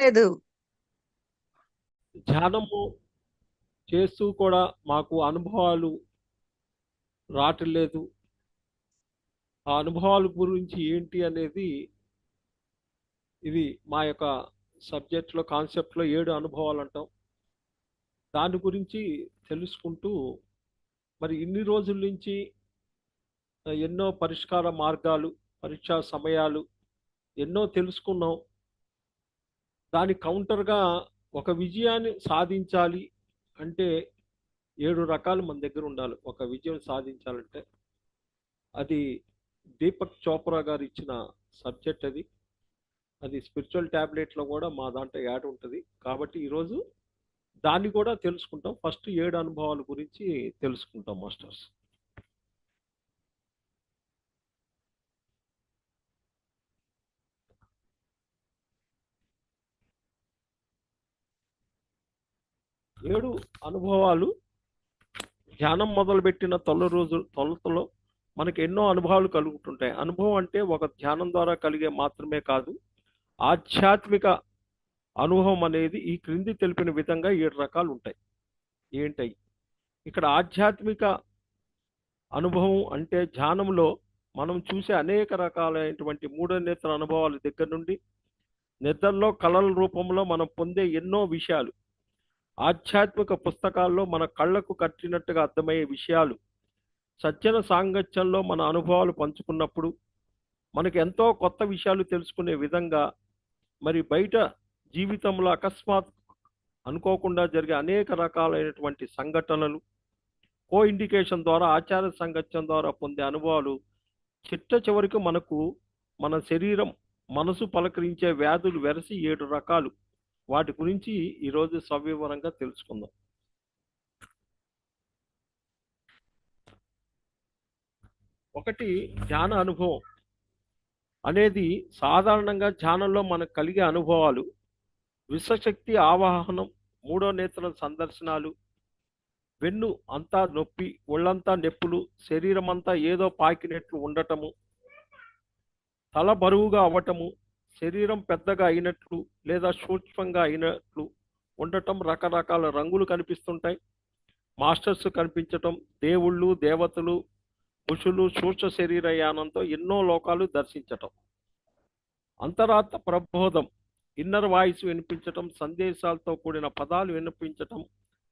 లేదు. ధ్యానము చేస్తూ కూడా మాకు అనుభవాలు రావట్లేదు. ఆ అనుభవాల గురించి ఏంటి అనేది ఇది మా యొక్క సబ్జెక్ట్లో కాన్సెప్ట్లో 7 అనుభవాలు అంటాం. దాని గురించి తెలుసుకుంటూ మరి ఇన్ని రోజుల నుంచి ఎన్నో పరిష్కార మార్గాలు, పరీక్షా సమయాలు ఎన్నో తెలుసుకున్నాం. దాని కౌంటర్గా ఒక విజయాన్ని సాధించాలి అంటే 7 రకాలు మన దగ్గర ఉండాలి. ఒక విజయం సాధించాలంటే అది దీపక్ చోప్రా గారు ఇచ్చిన సబ్జెక్ట్ అది. అది స్పిరిచువల్ ట్యాబ్లెట్లో కూడా మా దాంట్లో యాడ్ ఉంటుంది. కాబట్టి ఈరోజు దాన్ని కూడా తెలుసుకుంటాం. ఫస్ట్ 7 అనుభవాల గురించి తెలుసుకుంటాం మాస్టర్స్. ఏడు అనుభవాలు ధ్యానం మొదలుపెట్టిన తొలతలో మనకి ఎన్నో అనుభవాలు కలుగుతుంటాయి. అనుభవం అంటే ఒక ధ్యానం ద్వారా కలిగే మాత్రమే కాదు, ఆధ్యాత్మిక అనుభవం అనేది ఈ క్రింది తెలిపిన విధంగా 7 రకాలు ఉంటాయి. ఏంటయి? ఇక్కడ ఆధ్యాత్మిక అనుభవం అంటే ధ్యానంలో మనం చూసే అనేక రకాలైనటువంటి మూడో నేత్ర అనుభవాల దగ్గర నుండి నిద్రలో కళల రూపంలో మనం పొందే ఎన్నో విషయాలు, ఆధ్యాత్మిక పుస్తకాల్లో మన కళ్ళకు కట్టినట్టుగా అర్థమయ్యే విషయాలు, సజ్జన సాంగత్యంలో మన అనుభవాలు పంచుకున్నప్పుడు మనకు ఎంతో కొత్త విషయాలు తెలుసుకునే విధంగా, మరి బయట జీవితంలో అకస్మాత్ అనుకోకుండా జరిగే అనేక రకాలైనటువంటి సంఘటనలు, కో ఇండికేషన్ ద్వారా ఆచార సంగత్యం ద్వారా పొందే అనుభవాలు, చిట్ట చివరికి మనకు మన శరీరం మనసు పలకరించే వ్యాధులు వెరసి 7 రకాలు. వాటి గురించి ఈరోజు సవివరంగా తెలుసుకుందాం. ఒకటి, ధ్యాన అనుభవం అనేది సాధారణంగా ధ్యానంలో మనకు కలిగే అనుభవాలు. విశ్వశక్తి ఆవాహనం, మూడో నేత్రం సందర్శనాలు, వెన్ను అంతా నొప్పి, ఒళ్ళంతా నొప్పులు, శరీరం అంతా ఏదో పాకినట్లు ఉండటము, తల బరువుగా అవ్వటము, శరీరం పెద్దగా అయినట్లు లేదా సూక్ష్మంగా అయినట్లు ఉండటం, రకరకాల రంగులు కనిపిస్తుంటాయి, మాస్టర్స్ కనిపించటం, దేవుళ్ళు దేవతలు ఋషులు సూక్ష్మ శరీర యానంతో ఎన్నో లోకాలు దర్శించటం, అంతరాత్మ ప్రబోధం, ఇన్నర్ వాయిస్ వినిపించటం, సందేశాలతో కూడిన పదాలు వినిపించటం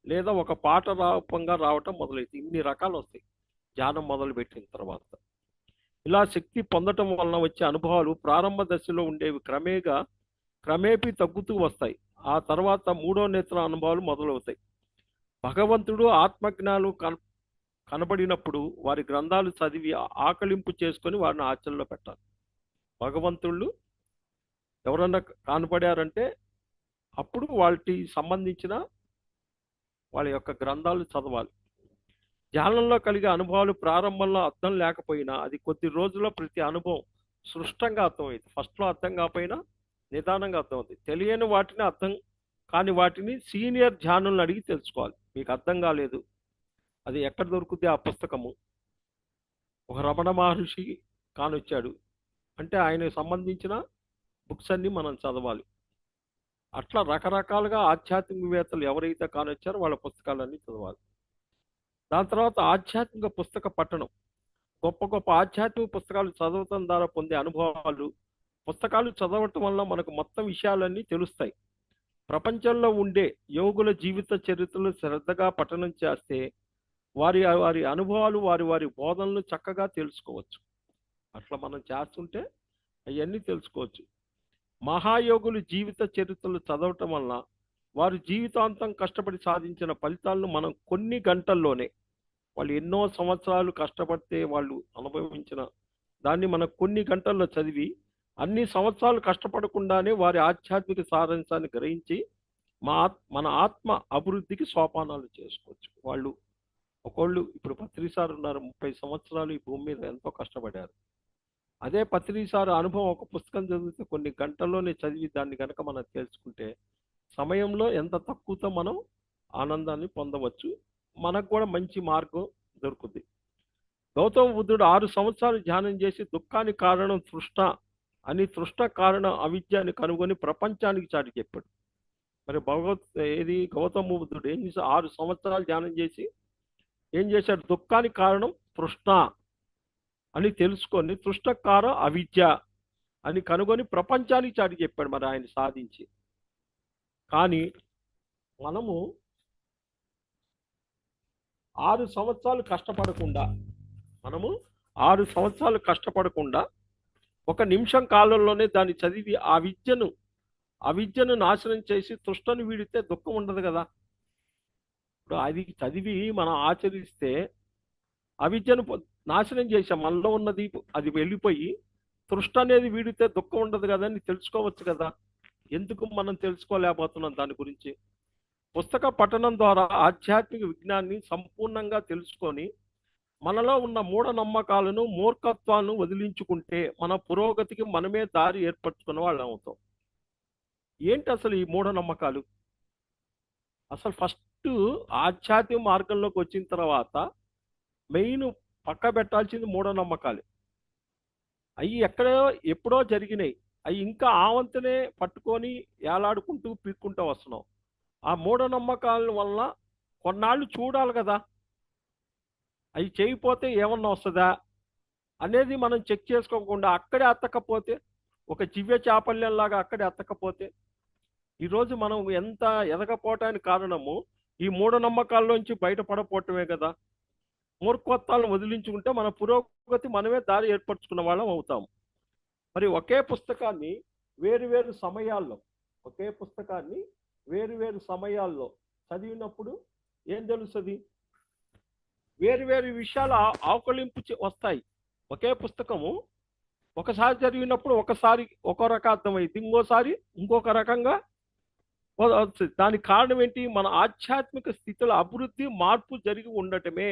లేదా ఒక పాట రూపంగా రావటం మొదలైతే ఇన్ని రకాలు వస్తాయి ధ్యానం మొదలుపెట్టిన తర్వాత. ఇలా శక్తి పొందటం వలన వచ్చే అనుభవాలు ప్రారంభ దశలో ఉండేవి క్రమేపీ తగ్గుతూ వస్తాయి. ఆ తర్వాత మూడో నేత్ర అనుభవాలు మొదలవుతాయి. భగవంతుడు ఆత్మజ్ఞానం కనబడినప్పుడు వారి గ్రంథాలు చదివి ఆకలింపు చేసుకొని వారిని ఆచరణలో పెట్టాలి. భగవంతుళ్ళు ఎవరన్నా కనపడారంటే అప్పుడు వాటికి సంబంధించిన వాళ్ళ యొక్క గ్రంథాలు చదవాలి. ధ్యానంలో కలిగే అనుభవాలు ప్రారంభంలో అర్థం లేకపోయినా అది కొద్ది రోజుల్లో ప్రతి అనుభవం స్పష్టంగా అర్థమవుతుంది. ఫస్ట్లో అర్థం కాకపోయినా నిదానంగా అర్థమవుతుంది. తెలియని వాటిని అర్థం కాని వాటిని సీనియర్ ధ్యానులను అడిగి తెలుసుకోవాలి. మీకు అర్థం కాలేదు, అది ఎక్కడ దొరుకుతుంది ఆ పుస్తకము? ఒక రమణ మహర్షి కానొచ్చాడు అంటే ఆయనకు సంబంధించిన బుక్స్ అన్ని మనం చదవాలి. అట్లా రకరకాలుగా ఆధ్యాత్మికవేత్తలు ఎవరైతే కానొచ్చారో వాళ్ళ పుస్తకాలన్నీ చదవాలి. దాని తర్వాత ఆధ్యాత్మిక పుస్తక పఠనం. గొప్ప గొప్ప ఆధ్యాత్మిక పుస్తకాలు చదవటం ద్వారా పొందే అనుభవాలు. పుస్తకాలు చదవటం వల్ల మనకు మొత్తం విషయాలన్నీ తెలుస్తాయి. ప్రపంచంలో ఉండే యోగుల జీవిత చరిత్రలు శ్రద్ధగా పఠనం చేస్తే వారి వారి అనుభవాలు, వారి వారి బోధనలు చక్కగా తెలుసుకోవచ్చు. అట్లా మనం చేస్తుంటే అవన్నీ తెలుసుకోవచ్చు. మహాయోగులు జీవిత చరిత్రలు చదవటం వల్ల వారు జీవితాంతం కష్టపడి సాధించిన ఫలితాలను మనం కొన్ని గంటల్లోనే, వాళ్ళు ఎన్నో సంవత్సరాలు కష్టపడితే వాళ్ళు అనుభవించిన దాన్ని మనం కొన్ని గంటల్లో చదివి అన్ని సంవత్సరాలు కష్టపడకుండానే వారి ఆధ్యాత్మిక సారాంశాన్ని గ్రహించి మన ఆత్మ అభివృద్ధికి సోపానాలు చేసుకోవచ్చు. ఒకళ్ళు ఇప్పుడు పత్రిసారు ఉన్నారు, 30 సంవత్సరాలు ఈ భూమి మీద ఎంతో కష్టపడారు. అదే పత్రిసారు అనుభవం ఒక పుస్తకం చదివితే కొన్ని గంటల్లోనే చదివి దాన్ని కనుక మనం తెలుసుకుంటే సమయంలో ఎంత తక్కువతో మనం ఆనందాన్ని పొందవచ్చు. మనకు కూడా మంచి మార్గం దొరుకుతుంది. గౌతమ బుద్ధుడు 6 సంవత్సరాలు ధ్యానం చేసి దుఃఖానికి కారణం తృష్ణ అని తృష్ణ కారణం అవిద్య అని కనుగొని ప్రపంచానికి చాటి చెప్పాడు. మరి గౌతమ బుద్ధుడు ఏం చేసి 6 సంవత్సరాలు ధ్యానం చేసి ఏం చేశాడు? దుఃఖానికి కారణం తృష్ణ అని తెలుసుకొని తృష్ణకారం అవిద్య అని కనుగొని ప్రపంచానికి చాటి చెప్పాడు మరి ఆయన సాధించి. కానీ మనము 6 సంవత్సరాలు కష్టపడకుండా మనము 6 సంవత్సరాలు కష్టపడకుండా 1 నిమిషం కాలంలోనే దాన్ని చదివి ఆ విద్యను నాశనం చేసి తృష్ణను వీడితే దుఃఖం ఉండదు కదా. ఇప్పుడు అది చదివి మనం ఆచరిస్తే అవిద్యను నాశనం చేసాం, మనలో ఉన్నది అది వెళ్ళిపోయి తృష్ణ అనేది వీడితే దుఃఖం ఉండదు కదా అని తెలుసుకోవచ్చు కదా. ఎందుకు మనం తెలుసుకోలేకపోతున్నాం దాని గురించి? పుస్తక పఠనం ద్వారా ఆధ్యాత్మిక విజ్ఞానాన్ని సంపూర్ణంగా తెలుసుకొని మనలో ఉన్న మూఢనమ్మకాలను మూర్ఖత్వాలను వదిలించుకుంటే మన పురోగతికి మనమే దారి ఏర్పరచుకున్న వాళ్ళం అవుతాం. ఏంటి అసలు ఈ మూఢనమ్మకాలు? అసలు ఫస్ట్ ఆధ్యాత్మిక మార్గంలోకి వచ్చిన తర్వాత మెయిన్ పక్క పెట్టాల్సింది మూఢనమ్మకాలు. అవి ఎప్పుడో జరిగినాయి, అవి ఇంకా ఆవంతనే పట్టుకొని ఏలాడుకుంటూ పీక్కుంటూ వస్తున్నాం. ఆ మూఢనమ్మకాల వల్ల కొన్నాళ్ళు చూడాలి కదా, అవి చేయకపోతే ఏమన్నా వస్తుందా అనేది మనం చెక్ చేసుకోకుండా అక్కడే అత్తకపోతే, ఒక దివ్య చాపల్యంలాగా అక్కడే అత్తకపోతే ఈరోజు మనం ఎంత ఎదగపోవటానికి కారణము ఈ మూఢనమ్మకాల్లోంచి బయటపడపోవటమే కదా. మూర్ఖత్వాలను వదిలించుకుంటే మన పురోగతి మనమే దారి ఏర్పరచుకున్న వాళ్ళం అవుతాం. మరి ఒకే పుస్తకాన్ని వేరు సమయాల్లో చదివినప్పుడు ఏం తెలుస్తుంది? వేరు విషయాలు ఆకలింపు వస్తాయి. ఒకే పుస్తకము ఒకసారి చదివినప్పుడు ఒకసారి ఒక రకం అర్థమైంది, ఇంకోసారి ఇంకొక రకంగా వస్తుంది. దానికి కారణం ఏంటి? మన ఆధ్యాత్మిక స్థితిలో అభివృద్ధి మార్పు జరిగి ఉండటమే.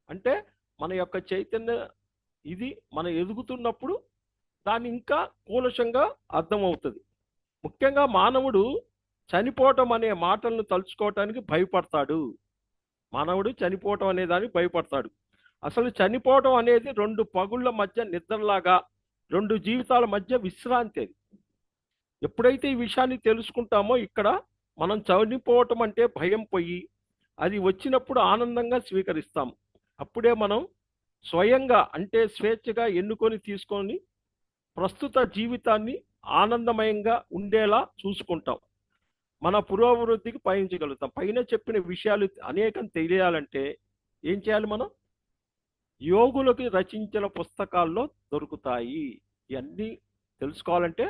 అంటే మన యొక్క చైతన్య ఇది మనం ఎదుగుతున్నప్పుడు దాన్ని ఇంకా కూలశంగా అర్థమవుతుంది. ముఖ్యంగా మానవుడు చనిపోవటం అనే మాటలను తలుచుకోవటానికి భయపడతాడు. అసలు చనిపోవటం అనేది 2 పగుళ్ళ మధ్య నిద్రలాగా, 2 జీవితాల మధ్య విశ్రాంతి. అది ఎప్పుడైతే ఈ విషయాన్ని తెలుసుకుంటామో ఇక్కడ మనం చనిపోవటం అంటే భయం పోయి అది వచ్చినప్పుడు ఆనందంగా స్వీకరిస్తాం. అప్పుడే మనం స్వయంగా అంటే స్వేచ్ఛగా ఎన్నుకొని తీసుకొని ప్రస్తుత జీవితాన్ని ఆనందమయంగా ఉండేలా చూసుకుంటాం. మన పురోభివృద్ధికి పయనించగలుగుతాం. పైన చెప్పిన విషయాలు అనేకం తెలియాలంటే ఏం చేయాలి? మనం యోగులకి రచించిన పుస్తకాల్లో దొరుకుతాయి. ఇవన్నీ తెలుసుకోవాలంటే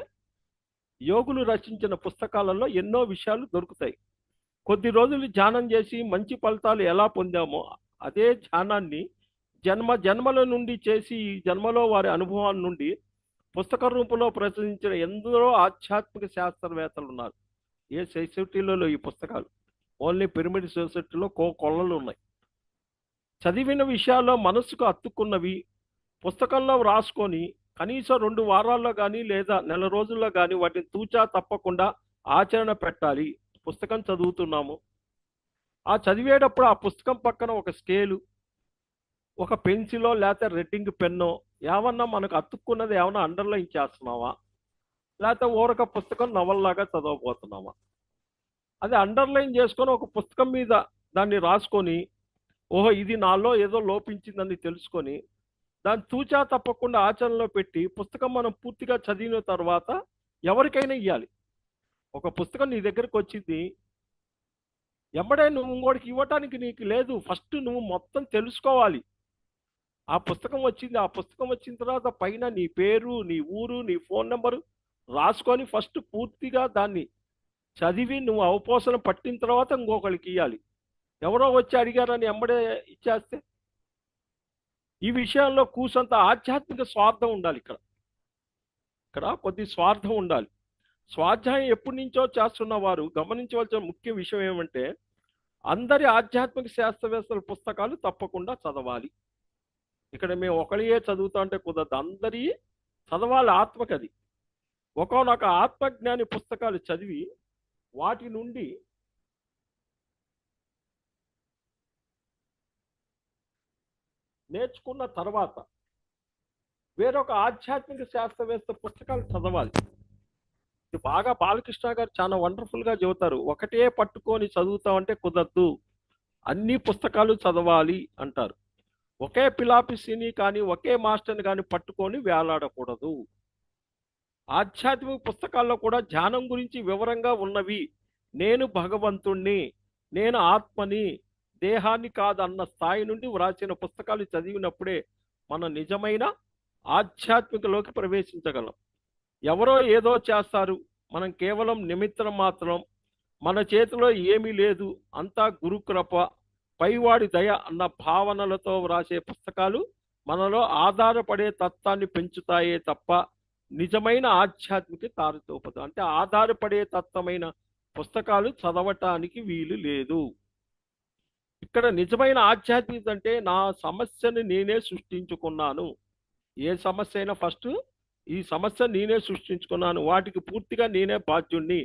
యోగులు రచించిన పుస్తకాలలో ఎన్నో విషయాలు దొరుకుతాయి. కొద్ది రోజులు ధ్యానం చేసి మంచి ఫలితాలు ఎలా పొందామో అదే ధ్యానాన్ని జన్మల నుండి చేసి ఈ జన్మలో వారి అనుభవాల నుండి పుస్తక రూపంలో ప్రచురించిన ఎందరో ఆధ్యాత్మిక శాస్త్రవేత్తలు ఉన్నారు. ఏ సొసైటీలలో ఈ పుస్తకాలు ఓన్లీ పిరమిడ్ సొసైటీలో కొల్లలు ఉన్నాయి. చదివిన విషయాల్లో మనసుకు అత్తుకున్నవి పుస్తకంలో రాసుకొని కనీసం 2 వారాల్లో కానీ లేదా నెల రోజుల్లో కానీ వాటిని తూచా తప్పకుండా ఆచరణ పెట్టాలి. పుస్తకం చదువుతున్నాము, ఆ చదివేటప్పుడు ఆ పుస్తకం పక్కన ఒక స్కేలు, ఒక పెన్సిలో లేకపోతే రెడ్డింగ్ పెన్నో ఏమన్నా మనకు అతుక్కున్నది ఏమన్నా అండర్లైన్ చేస్తున్నావా, లేకపోతే ఊరక పుస్తకం నవల్లాగా చదవబోతున్నావా? అది అండర్లైన్ చేసుకొని ఒక పుస్తకం మీద దాన్ని రాసుకొని, ఓహో ఇది నాలో ఏదో లోపించిందని తెలుసుకొని దాన్ని తూచా తప్పకుండా ఆచరణలో పెట్టి పుస్తకం మనం పూర్తిగా చదివిన తర్వాత ఎవరికైనా ఇవ్వాలి. ఒక పుస్తకం నీ దగ్గరికి వచ్చింది, ఎమ్మడే నువ్వు ఇంకోటికి ఇవ్వటానికి నీకు లేదు. ఫస్ట్ నువ్వు మొత్తం తెలుసుకోవాలి. ఆ పుస్తకం వచ్చిన తర్వాత పైన నీ పేరు, నీ ఊరు, నీ ఫోన్ నెంబరు రాసుకొని ఫస్ట్ పూర్తిగా దాన్ని చదివి నువ్వు అవపోసన పట్టిన తర్వాత ఇంకొకరికి ఇవ్వాలి. ఎవరో వచ్చి అడిగారని ఎమ్మడే ఇచ్చేస్తే ఈ విషయంలో కూసంత ఆధ్యాత్మిక స్వార్థం ఉండాలి. ఇక్కడ కొద్ది స్వార్థం ఉండాలి. స్వాధ్యాయం ఎప్పటి నుంచో చేస్తున్న వారు గమనించవలసిన ముఖ్య విషయం ఏమంటే అందరి ఆధ్యాత్మిక శాస్త్రవేత్తల పుస్తకాలు తప్పకుండా చదవాలి. ఇక్కడ మేము ఒకళ్ళే చదువుతా అంటే కుదరదు, అందరి చదవాలి. ఆత్మకది ఒకనొక ఆత్మజ్ఞాని పుస్తకాలు చదివి వాటి నుండి నేర్చుకున్న తర్వాత వేరొక ఆధ్యాత్మిక శాస్త్రవేత్త పుస్తకాలు చదవాలి. ఇది బాగా బాలకృష్ణ గారు చాలా వండర్ఫుల్ గా చెబుతారు. ఒకటే పట్టుకొని చదువుతామంటే కుదరదు, అన్ని పుస్తకాలు చదవాలి అంటారు. ఒకే పిలాపిసిని కానీ ఒకే మాస్టర్ని కానీ పట్టుకొని వేలాడకూడదు. ఆధ్యాత్మిక పుస్తకాల్లో కూడా ధ్యానం గురించి వివరంగా ఉన్నవి. నేను భగవంతుణ్ణి, నేను ఆత్మని, దేహాన్ని కాదన్న స్థాయి నుండి వ్రాసిన పుస్తకాలు చదివినప్పుడే మన నిజమైన ఆధ్యాత్మికలోకి ప్రవేశించగలం. ఎవరో ఏదో చేస్తారు, మనం కేవలం నిమిత్తం మాత్రం, మన చేతిలో ఏమీ లేదు, అంతా గురుకృప, పైవాడి దయ అన్న భావనలతో వ్రాసే పుస్తకాలు మనలో ఆధారపడే తత్వాన్ని పెంచుతాయే తప్ప నిజమైన ఆధ్యాత్మిక తారుతోపదు. అంటే ఆధారపడే తత్వమైన పుస్తకాలు చదవటానికి వీలు లేదు. ఇక్కడ నిజమైన ఆధ్యాత్మికత అంటే నా సమస్యని నేనే సృష్టించుకున్నాను. ఏ సమస్య అయినా ఫస్ట్ ఈ సమస్య నేనే సృష్టించుకున్నాను, వాటికి పూర్తిగా నేనే బాధ్యుణ్ణి,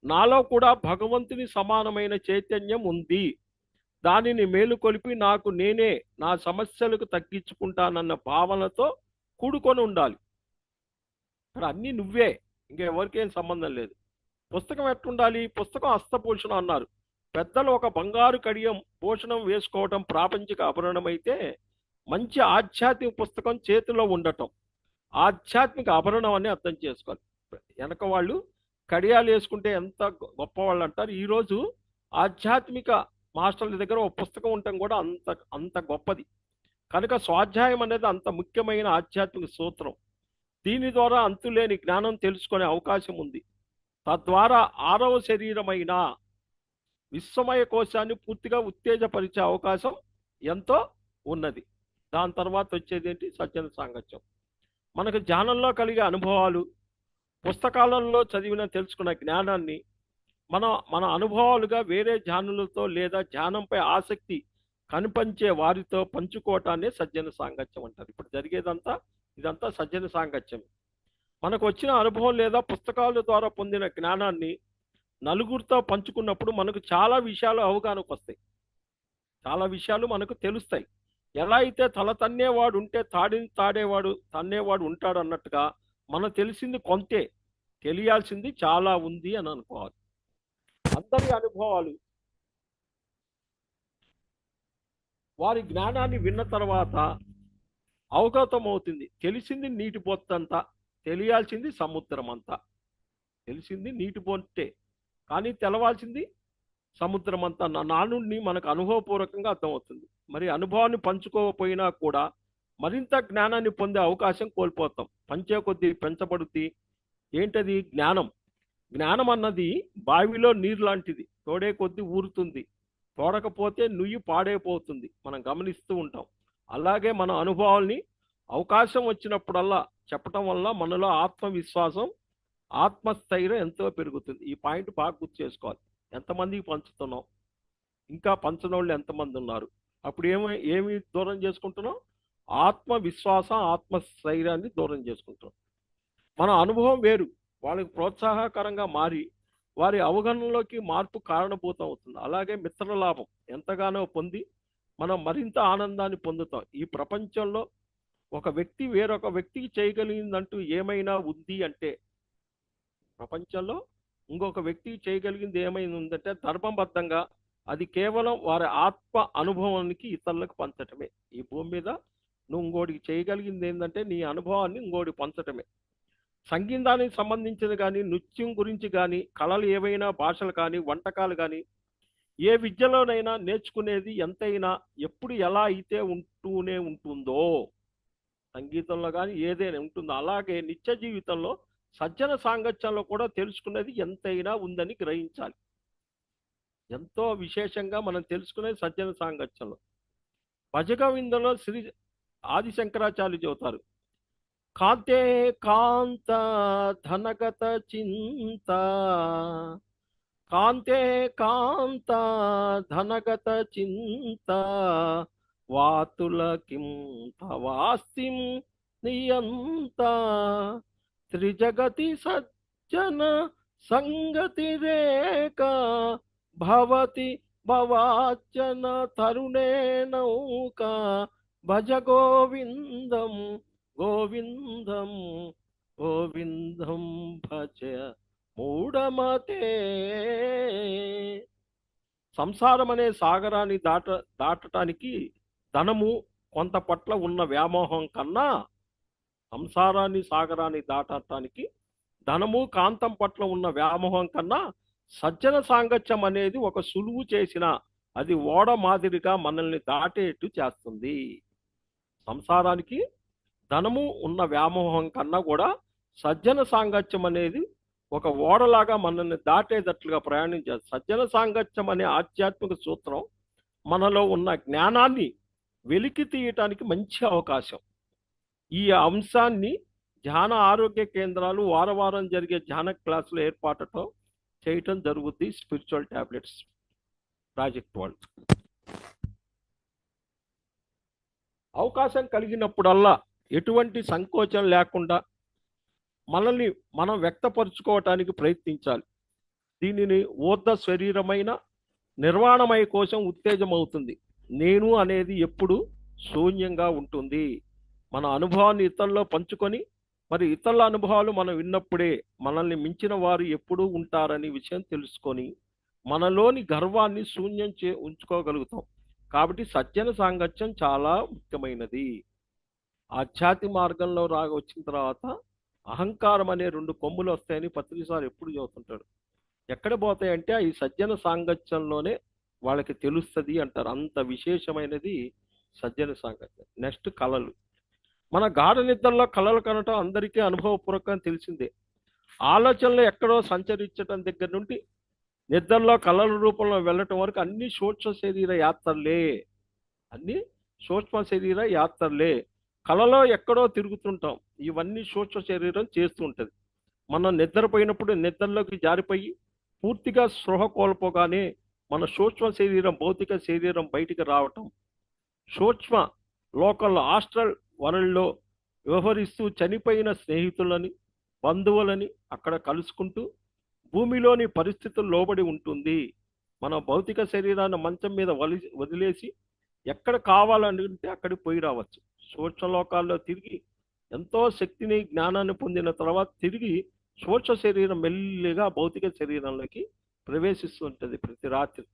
నాలో కూడా భగవంతుని సమానమైన చైతన్యం ఉంది, దానిని మేలుకొలిపి నాకు నేనే నా సమస్యలకు తగ్గించుకుంటానన్న భావనతో కూడుకొని ఉండాలి. ఇక్కడ అన్నీ నువ్వే, ఇంకెవరికేం సంబంధం లేదు. పుస్తకం ఎట్లుండాలి? పుస్తకం హస్తభూషణం అన్నారు పెద్దలు. ఒక బంగారు కడియం భూషణం వేసుకోవటం ప్రాపంచిక ఆభరణమైతే, మంచి ఆధ్యాత్మిక పుస్తకం చేతిలో ఉండటం ఆధ్యాత్మిక ఆభరణం అని అర్థం చేసుకోవాలి. వెనక వాళ్ళు కడియాలు వేసుకుంటే ఎంత గొప్పవాళ్ళు అంటారు. ఈరోజు ఆధ్యాత్మిక మాస్టర్ల దగ్గర ఒక పుస్తకం ఉండటం కూడా అంత అంత గొప్పది. కనుక స్వాధ్యాయం అనేది అంత ముఖ్యమైన ఆధ్యాత్మిక సూత్రం. దీని ద్వారా అంతులేని జ్ఞానం తెలుసుకునే అవకాశం ఉంది. తద్వారా ఆరవ శరీరమైన విశ్వమయ కోశాన్ని పూర్తిగా ఉత్తేజపరిచే అవకాశం ఎంతో ఉన్నది. దాని తర్వాత వచ్చేది ఏంటి? సజ్జన సాంగత్యం. మనకు ధ్యానంలో కలిగే అనుభవాలు, పుస్తకాలలో చదివిన తెలుసుకున్న జ్ఞానాన్ని మన మన అనుభవాలుగా వేరే ధ్యానులతో లేదా ధ్యానంపై ఆసక్తి కనిపించే వారితో పంచుకోవటాన్ని సజ్జన సాంగత్యం అంటారు. ఇప్పుడు జరిగేదంతా ఇదంతా సజ్జన సాంగత్యం. మనకు వచ్చిన అనుభవం లేదా పుస్తకాల ద్వారా పొందిన జ్ఞానాన్ని నలుగురితో పంచుకున్నప్పుడు మనకు చాలా విషయాలు అవగాహనకు వస్తాయి, చాలా విషయాలు మనకు తెలుస్తాయి. ఎలా అయితే తల తన్నేవాడు ఉంటే తాడిని తాడేవాడు తన్నేవాడు ఉంటాడు అన్నట్టుగా మనకు తెలిసింది కొంతే, తెలియాల్సింది చాలా ఉంది అని అనుకోవాలి. అందరి అనుభవాలు వారి జ్ఞానాన్ని విన్న తర్వాత అవగతం అవుతుంది. తెలిసింది నీటి బొత్తంతా, తెలియాల్సింది సముద్రం అంతా. తెలిసింది నీటి బొట్టే, కానీ తెలవాల్సింది సముద్రం అంతా. నా నుండి మనకు అనుభవపూర్వకంగా అర్థమవుతుంది. మరి అనుభవాన్ని పంచుకోకపోయినా కూడా మరింత జ్ఞానాన్ని పొందే అవకాశం కోల్పోతాం. పంచే కొద్దీ పెంచబడుద్ది. ఏంటది? జ్ఞానం. జ్ఞానం అన్నది బావిలో నీరు లాంటిది, తోడే కొద్దీ ఊరుతుంది, తోడకపోతే నుయ్యి పాడైపోతుంది, మనం గమనిస్తూ ఉంటాం. అలాగే మన అనుభవాల్ని అవకాశం వచ్చినప్పుడల్లా చెప్పటం వల్ల మనలో ఆత్మవిశ్వాసం, ఆత్మస్థైర్యం ఎంతో పెరుగుతుంది. ఈ పాయింట్ బాగా గుర్తు చేసుకోవాలి. ఎంతమందికి పంచుతున్నాం, ఇంకా పంచనోళ్ళు ఎంతమంది ఉన్నారు? అప్పుడు ఏమి దూరం చేసుకుంటున్నాం? ఆత్మవిశ్వాసం, ఆత్మస్థైర్యాన్ని దూరం చేసుకుంటున్నాం. మన అనుభవం వేరు వాళ్ళకి ప్రోత్సాహకరంగా మారి వారి అవగాహనలోకి మార్పు కారణభూతం అవుతుంది. అలాగే మిత్రలాభం ఎంతగానో పొంది మనం మరింత ఆనందాన్ని పొందుతాం. ఈ ప్రపంచంలో ఒక వ్యక్తి వేరొక వ్యక్తికి చేయగలిగిందంటూ ఏమైనా ఉంది అంటే, ప్రపంచంలో ఇంకొక వ్యక్తికి చేయగలిగింది ఏమైనా ఉందంటే ధర్మబద్ధంగా అది కేవలం వారి ఆత్మ అనుభవానికి ఇతరులకు పంచటమే. ఈ భూమి మీద నువ్వు ఇంకోటికి చేయగలిగింది ఏంటంటే నీ అనుభవాన్ని ఇంకోటి పంచటమే. సంగీతానికి సంబంధించింది కానీ, నృత్యం గురించి కానీ, కళలు ఏవైనా, భాషలు కానీ, వంటకాలు కానీ, ఏ విద్యలోనైనా నేర్చుకునేది ఎంతైనా ఎప్పుడు ఎలా అయితే ఉంటూనే ఉంటుందో, సంగీతంలో కానీ ఏదైనా ఉంటుందో, అలాగే నిత్య జీవితంలో సజ్జన సాంగత్యంలో కూడా తెలుసుకునేది ఎంతైనా ఉందని గ్రహించాలి. ఎంతో విశేషంగా మనం తెలుసుకునేది సజ్జన సాంగత్యంలో. భజగోవిందంలో శ్రీ ఆదిశంకరాచార్యులు చెబుతారు, కాంతే కాంత ధనగత చింత, కాంతే కాంత ధనగత చింత, వాతుల కిం తవాస్తిం నియంత, త్రిజగతి సజ్జన సంగతి రేక, భవతి భవార్చన తరుణే నౌక, భజ గోవిందం గోవిందం గోవిందం భజ మూఢమతే. సంసారం అనే సాగరాన్ని దాటటానికి ధనము కొంత పట్ల ఉన్న వ్యామోహం కన్నా, సాగరాన్ని దాటటానికి ధనము కాంతం పట్ల ఉన్న వ్యామోహం కన్నా సజ్జన సాంగత్యం అనేది ఒక సులువు చేసిన అది ఓడ మాదిరిగా మనల్ని దాటేట్టు చేస్తుంది. సంసారానికి ధనము ఉన్న వ్యామోహం కన్నా కూడా సజ్జన సాంగత్యం అనేది ఒక ఓడలాగా మనల్ని దాటేటట్లుగా ప్రయాణించారు. సజ్జన సాంగత్యం అనే ఆధ్యాత్మిక సూత్రం మనలో ఉన్న జ్ఞానాన్ని వెలికి తీయటానికి మంచి అవకాశం. ఈ అంశాన్ని ధ్యాన ఆరోగ్య కేంద్రాలు వారం జరిగే ధ్యాన క్లాసుల ఏర్పాటుతో చేయటం జరుగుద్ది. స్పిరిచువల్ టాబ్లెట్స్ ప్రాజెక్ట్ వాళ్ళు అవకాశం కలిగినప్పుడల్లా ఎటువంటి సంకోచం లేకుండా మనల్ని మనం వ్యక్తపరుచుకోవటానికి ప్రయత్నించాలి. దీనిని ఊర్ధ శరీరమైన నిర్వాణమయ కోసం ఉత్తేజం అవుతుంది. నేను అనేది ఎప్పుడు శూన్యంగా ఉంటుంది. మన అనుభవాన్ని ఇతరుల్లో పంచుకొని మరి ఇతరుల అనుభవాలు మనం విన్నప్పుడే మనల్ని మించిన వారు ఎప్పుడూ ఉంటారని విషయం తెలుసుకొని మనలోని గర్వాన్ని శూన్యం ఉంచుకోగలుగుతాం. కాబట్టి సజ్జన సాంగత్యం చాలా ముఖ్యమైనది. ఆధ్యాత్మిక మార్గంలో వచ్చిన తర్వాత అహంకారం అనే 2 కొమ్ములు వస్తాయని పత్రిసారి ఎప్పుడు చెబుతుంటాడు. ఎక్కడ పోతాయంటే ఈ సజ్జన సాంగత్యంలోనే వాళ్ళకి తెలుస్తుంది అంటారు. అంత విశేషమైనది సజ్జన సాంగత్యం. నెక్స్ట్ కళలు. మన గాఢ నిద్రలో కళలు కనటం అందరికీ అనుభవపూర్వకంగా తెలిసిందే. ఆలోచనలు ఎక్కడో సంచరించడం దగ్గర నుండి నిద్రలో కళల రూపంలో వెళ్ళటం వరకు అన్ని సూక్ష్మ శరీర యాత్రలే. కళలో ఎక్కడో తిరుగుతుంటాం. ఇవన్నీ సూక్ష్మ శరీరం చేస్తూ ఉంటుంది. మనం నిద్రపోయినప్పుడు నిద్రలోకి జారిపోయి పూర్తిగా స్పృహ కోల్పోగానే మన సూక్ష్మ శరీరం భౌతిక శరీరం బయటికి రావటం, సూక్ష్మ లోకంలో ఆస్ట్రల్ వరల్డ్లో వ్యవహరిస్తూ చనిపోయిన స్నేహితులని బంధువులని అక్కడ కలుసుకుంటూ భూమిలోని పరిస్థితులు లోబడి ఉంటుంది. మన భౌతిక శరీరాన్ని మంచం మీద వదిలేసి ఎక్కడ కావాలంటే అక్కడికి పోయి రావచ్చు. సూక్ష్మలోకాల్లో తిరిగి ఎంతో శక్తిని జ్ఞానాన్ని పొందిన తర్వాత తిరిగి సూక్ష్మ శరీరం మెల్లిగా భౌతిక శరీరంలోకి ప్రవేశిస్తుంటుంది. ప్రతి రాత్రి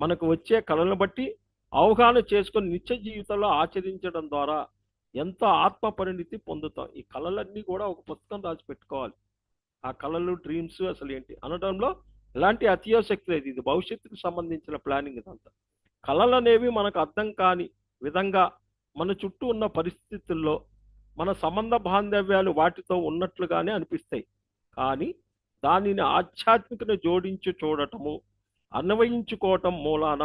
మనకు వచ్చే కళలను బట్టి అవగాహన చేసుకొని నిత్య జీవితంలో ఆచరించడం ద్వారా ఎంతో ఆత్మ పరిణితి పొందుతాం. ఈ కళలన్నీ కూడా ఒక పుస్తకం రాసి పెట్టుకోవాలి. ఆ కళలు డ్రీమ్స్ అసలు ఏంటి అనడంలో ఎలాంటి అతియోశక్తి లేదు. ఇది భవిష్యత్తుకు సంబంధించిన ప్లానింగ్. ఇదంతా కళలు అనేవి మనకు అర్థం కాని విధంగా మన చుట్టూ ఉన్న పరిస్థితుల్లో మన సంబంధ బాంధవ్యాలు వాటితో ఉన్నట్లుగానే అనిపిస్తాయి. కానీ దానిని ఆధ్యాత్మికను జోడించి చూడటము, అన్వయించుకోవటం మూలాన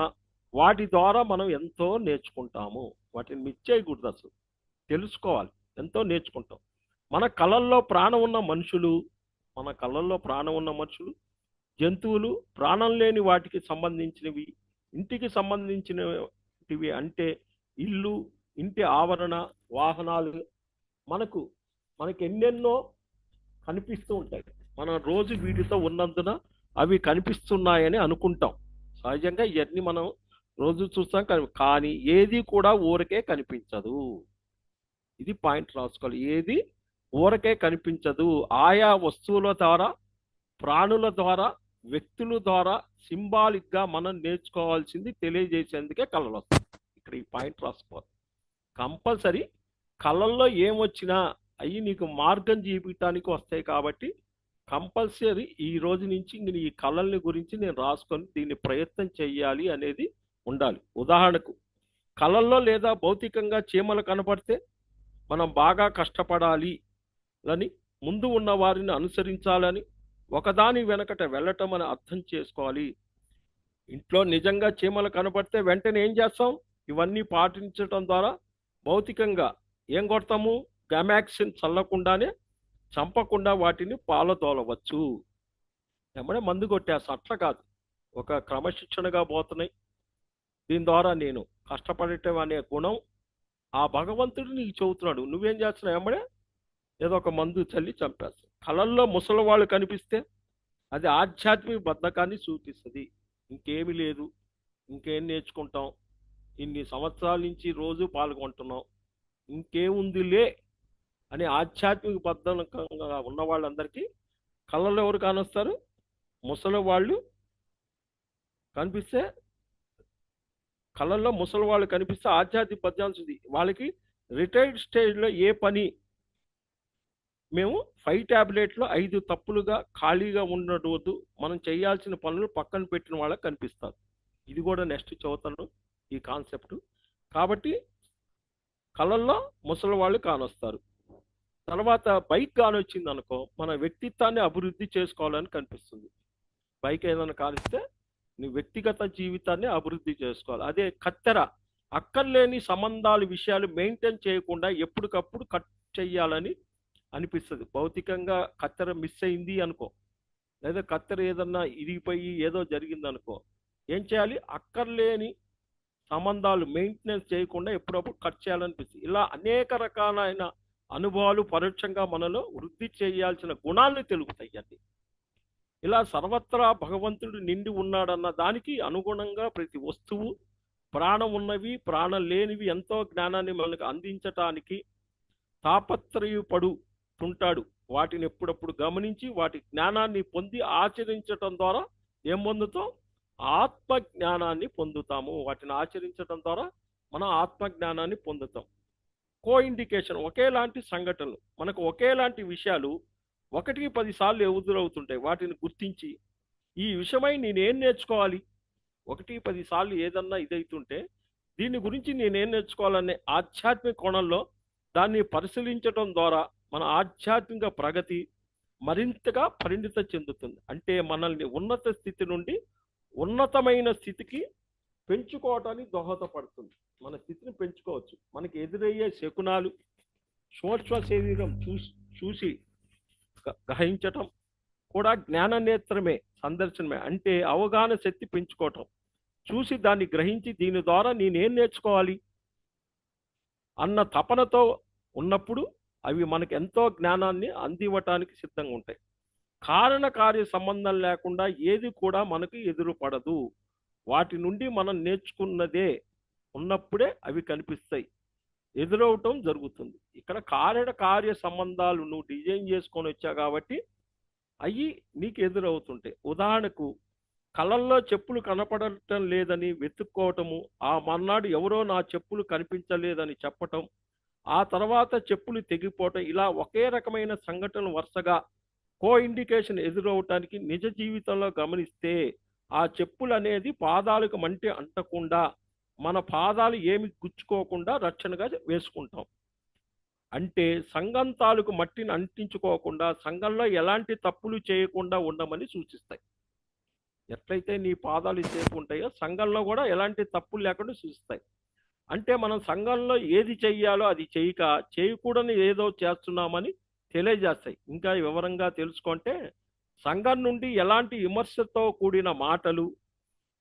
వాటి ద్వారా మనం ఎంతో నేర్చుకుంటాము. వాటిని మిస్ చేయకూడదు, అసలు తెలుసుకోవాలి. ఎంతో నేర్చుకుంటాం. మన కళల్లో ప్రాణం ఉన్న మనుషులు, జంతువులు, ప్రాణం లేని వాటికి సంబంధించినవి, ఇంటికి సంబంధించినవి అంటే ఇల్లు, ఇంటి ఆవరణ, వాహనాలు మనకు ఎన్నెన్నో కనిపిస్తూ ఉంటాయి. మనం రోజు వీటితో ఉన్నందున అవి కనిపిస్తున్నాయని అనుకుంటాం. సహజంగా ఇవన్నీ మనం రోజు చూస్తాం, కానీ ఏది కూడా ఊరకే కనిపించదు. ఇది పాయింట్ రాసుకోవాలి. ఏది ఊరకే కనిపించదు. ఆయా వస్తువుల ద్వారా, ప్రాణుల ద్వారా, వ్యక్తుల ద్వారా సింబాలిక్గా మనం నేర్చుకోవాల్సింది తెలియజేసేందుకే కళలు వస్తాయి. ఇక్కడ ఈ పాయింట్ రాసుకోవాలి. కంపల్సరీ కళల్లో ఏమొచ్చినా అవి నీకు మార్గం చూపించడానికి వస్తాయి. కాబట్టి కంపల్సరీ ఈ రోజు నుంచి ఈ కళల్ని గురించి నేను రాసుకొని దీన్ని ప్రయత్నం చేయాలి అనేది ఉండాలి. ఉదాహరణకు కళల్లో లేదా భౌతికంగా చీమలు కనపడితే మనం బాగా కష్టపడాలి అని, ముందు ఉన్న వారిని అనుసరించాలని, ఒకదాని వెనకట వెళ్ళటం అని అర్థం చేసుకోవాలి. ఇంట్లో నిజంగా చీమలు కనపడితే వెంటనే ఏం చేస్తాం? ఇవన్నీ పాటించడం ద్వారా భౌతికంగా ఏం కొడతాము? గమాక్సిన్ చల్లకుండానే చంపకుండా వాటిని పాలదోలవచ్చు. ఎమ్మడే మందు కొట్టేస్తాం. అట్లా కాదు, ఒక క్రమశిక్షణగా పోతున్నాయి. దీని ద్వారా నేను కష్టపడటం అనే గుణం ఆ భగవంతుడు నీకు చెబుతున్నాడు. నువ్వేం చేస్తున్నావు? ఎమ్మడే ఏదో ఒక మందు చల్లి చంపేస్తావు. కళల్లో ముసలి వాళ్ళు కనిపిస్తే అది ఆధ్యాత్మిక బద్ధకాన్ని సూచిస్తుంది. ఇంకేమీ లేదు, ఇంకేం నేర్చుకుంటాం, ఇన్ని సంవత్సరాల నుంచి రోజు పాల్గొంటున్నాం, ఇంకేముందిలే అని ఆధ్యాత్మిక బద్ధకంగా ఉన్న వాళ్ళందరికీ కళ్ళలో ఎవరు కానొస్తారు? ముసలి వాళ్ళు కనిపిస్తే, కళ్ళల్లో ముసలి వాళ్ళు కనిపిస్తే ఆధ్యాత్మిక పద్యాంశది వాళ్ళకి రిటైర్డ్ స్టేజ్లో ఏ పని మేము 5 ట్యాబ్లెట్లో 5 తప్పులుగా ఖాళీగా ఉండవద్దు, మనం చేయాల్సిన పనులు పక్కన పెట్టిన వాళ్ళకి కనిపిస్తారు. ఇది కూడా నెక్స్ట్ చదువుతాను ఈ కాన్సెప్ట్. కాబట్టి కళల్లో ముసలి వాళ్ళు కానొస్తారు. తర్వాత బైక్ కానొచ్చింది అనుకో, మన వ్యక్తిత్వాన్ని అభివృద్ధి చేసుకోవాలని కనిపిస్తుంది. బైక్ ఏదైనా కానిస్తే నీ వ్యక్తిగత జీవితాన్ని అభివృద్ధి చేసుకోవాలి. అదే కత్తెర అక్కర్లేని సంబంధాలు విషయాలు మెయింటైన్ చేయకుండా ఎప్పటికప్పుడు కట్ చేయాలని అనిపిస్తుంది. భౌతికంగా కత్తెర మిస్ అయింది అనుకో, లేదా కత్తెర ఏదన్నా ఇరిగిపోయి ఏదో జరిగింది అనుకో, ఏం చేయాలి? అక్కర్లేని సంబంధాలు మెయింటెనెన్స్ చేయకుండా ఎప్పుడప్పుడు కట్ చేయాలనిపిస్తుంది. ఇలా అనేక రకాలైన అనుభవాలు పరోక్షంగా మనలో వృద్ధి చేయాల్సిన గుణాలను తెలుపుతాయి అన్ని. ఇలా సర్వత్రా భగవంతుడు నిండి ఉన్నాడన్న దానికి అనుగుణంగా ప్రతి వస్తువు, ప్రాణం ఉన్నవి ప్రాణం లేనివి ఎంతో జ్ఞానాన్ని మనకు అందించటానికి తాపత్రయపడుతుంటాడు. వాటిని ఎప్పుడప్పుడు గమనించి వాటి జ్ఞానాన్ని పొంది ఆచరించటం ద్వారా ఏం పొందుతాం? ఆత్మ జ్ఞానాన్ని పొందుతాము. వాటిని ఆచరించడం ద్వారా మనం ఆత్మ జ్ఞానాన్ని పొందుతాం. కో ఇండికేషన్, ఒకేలాంటి సంఘటనలు, మనకు ఒకేలాంటి విషయాలు 1-10 సార్లు ఎదురవుతుంటాయి. వాటిని గుర్తించి ఈ విషయమై నేనేం నేర్చుకోవాలి, 1-10 సార్లు ఏదన్నా ఇదైతుంటే దీని గురించి నేనేం నేర్చుకోవాలనే ఆధ్యాత్మిక కోణంలో దాన్ని పరిశీలించడం ద్వారా మన ఆధ్యాత్మిక ప్రగతి మరింతగా పరిణిత చెందుతుంది. అంటే మనల్ని ఉన్నత స్థితి నుండి ఉన్నతమైన స్థితికి పెంచుకోవటానికి దోహదపడుతుంది. మన స్థితిని పెంచుకోవచ్చు. మనకి ఎదురయ్యే శకునాలు, సూక్ష్మ శరీరం చూసి గ్రహించటం కూడా జ్ఞాన నేత్రమే, సందర్శనమే. అంటే అవగాహన శక్తి పెంచుకోవటం, చూసి దాన్ని గ్రహించి దీని ద్వారా నేనేం నేర్చుకోవాలి అన్న తపనతో ఉన్నప్పుడు అవి మనకు ఎంతో జ్ఞానాన్ని అందివ్వటానికి సిద్ధంగా ఉంటాయి. కారణ కార్య సంబంధం లేకుండా ఏది కూడా మనకు ఎదురుపడదు. వాటి నుండి మనం నేర్చుకున్నదే ఉన్నప్పుడే అవి కనిపిస్తాయి, ఎదురవటం జరుగుతుంది. ఇక్కడ కారణ కార్య సంబంధాలు నువ్వు డిజైన్ చేసుకొని వచ్చావు కాబట్టి అవి నీకు ఎదురవుతుంటాయి. ఉదాహరణకు కళ్ళల్లో చెప్పులు కనపడటం లేదని వెతుక్కోవటము, ఆ మర్నాడు ఎవరో నా చెప్పులు కనిపించలేదని చెప్పటం, ఆ తర్వాత చెప్పులు తెగిపోవటం, ఇలా ఒకే రకమైన సంఘటనలు వరుసగా కో ఇండికేషన్ ఎదురవటానికి నిజ జీవితంలో గమనిస్తే ఆ చెప్పులు అనేది పాదాలకు మంటి అంటకుండా మన పాదాలు ఏమి గుచ్చుకోకుండా రక్షణగా వేసుకుంటాం. అంటే సంఘం తాలూకు మట్టిని అంటించుకోకుండా సంఘంలో ఎలాంటి తప్పులు చేయకుండా ఉండమని సూచిస్తాయి. ఎట్లయితే నీ పాదాలు సేపు ఉంటాయో సంఘంలో కూడా ఎలాంటి తప్పులు లేకుండా సూచిస్తాయి. అంటే మనం సంఘంలో ఏది చెయ్యాలో అది చేయకూడని ఏదో చేస్తున్నామని తెలియజేస్తాయి. ఇంకా వివరంగా తెలుసుకుంటే సంఘం నుండి ఎలాంటి విమర్శతో కూడిన మాటలు,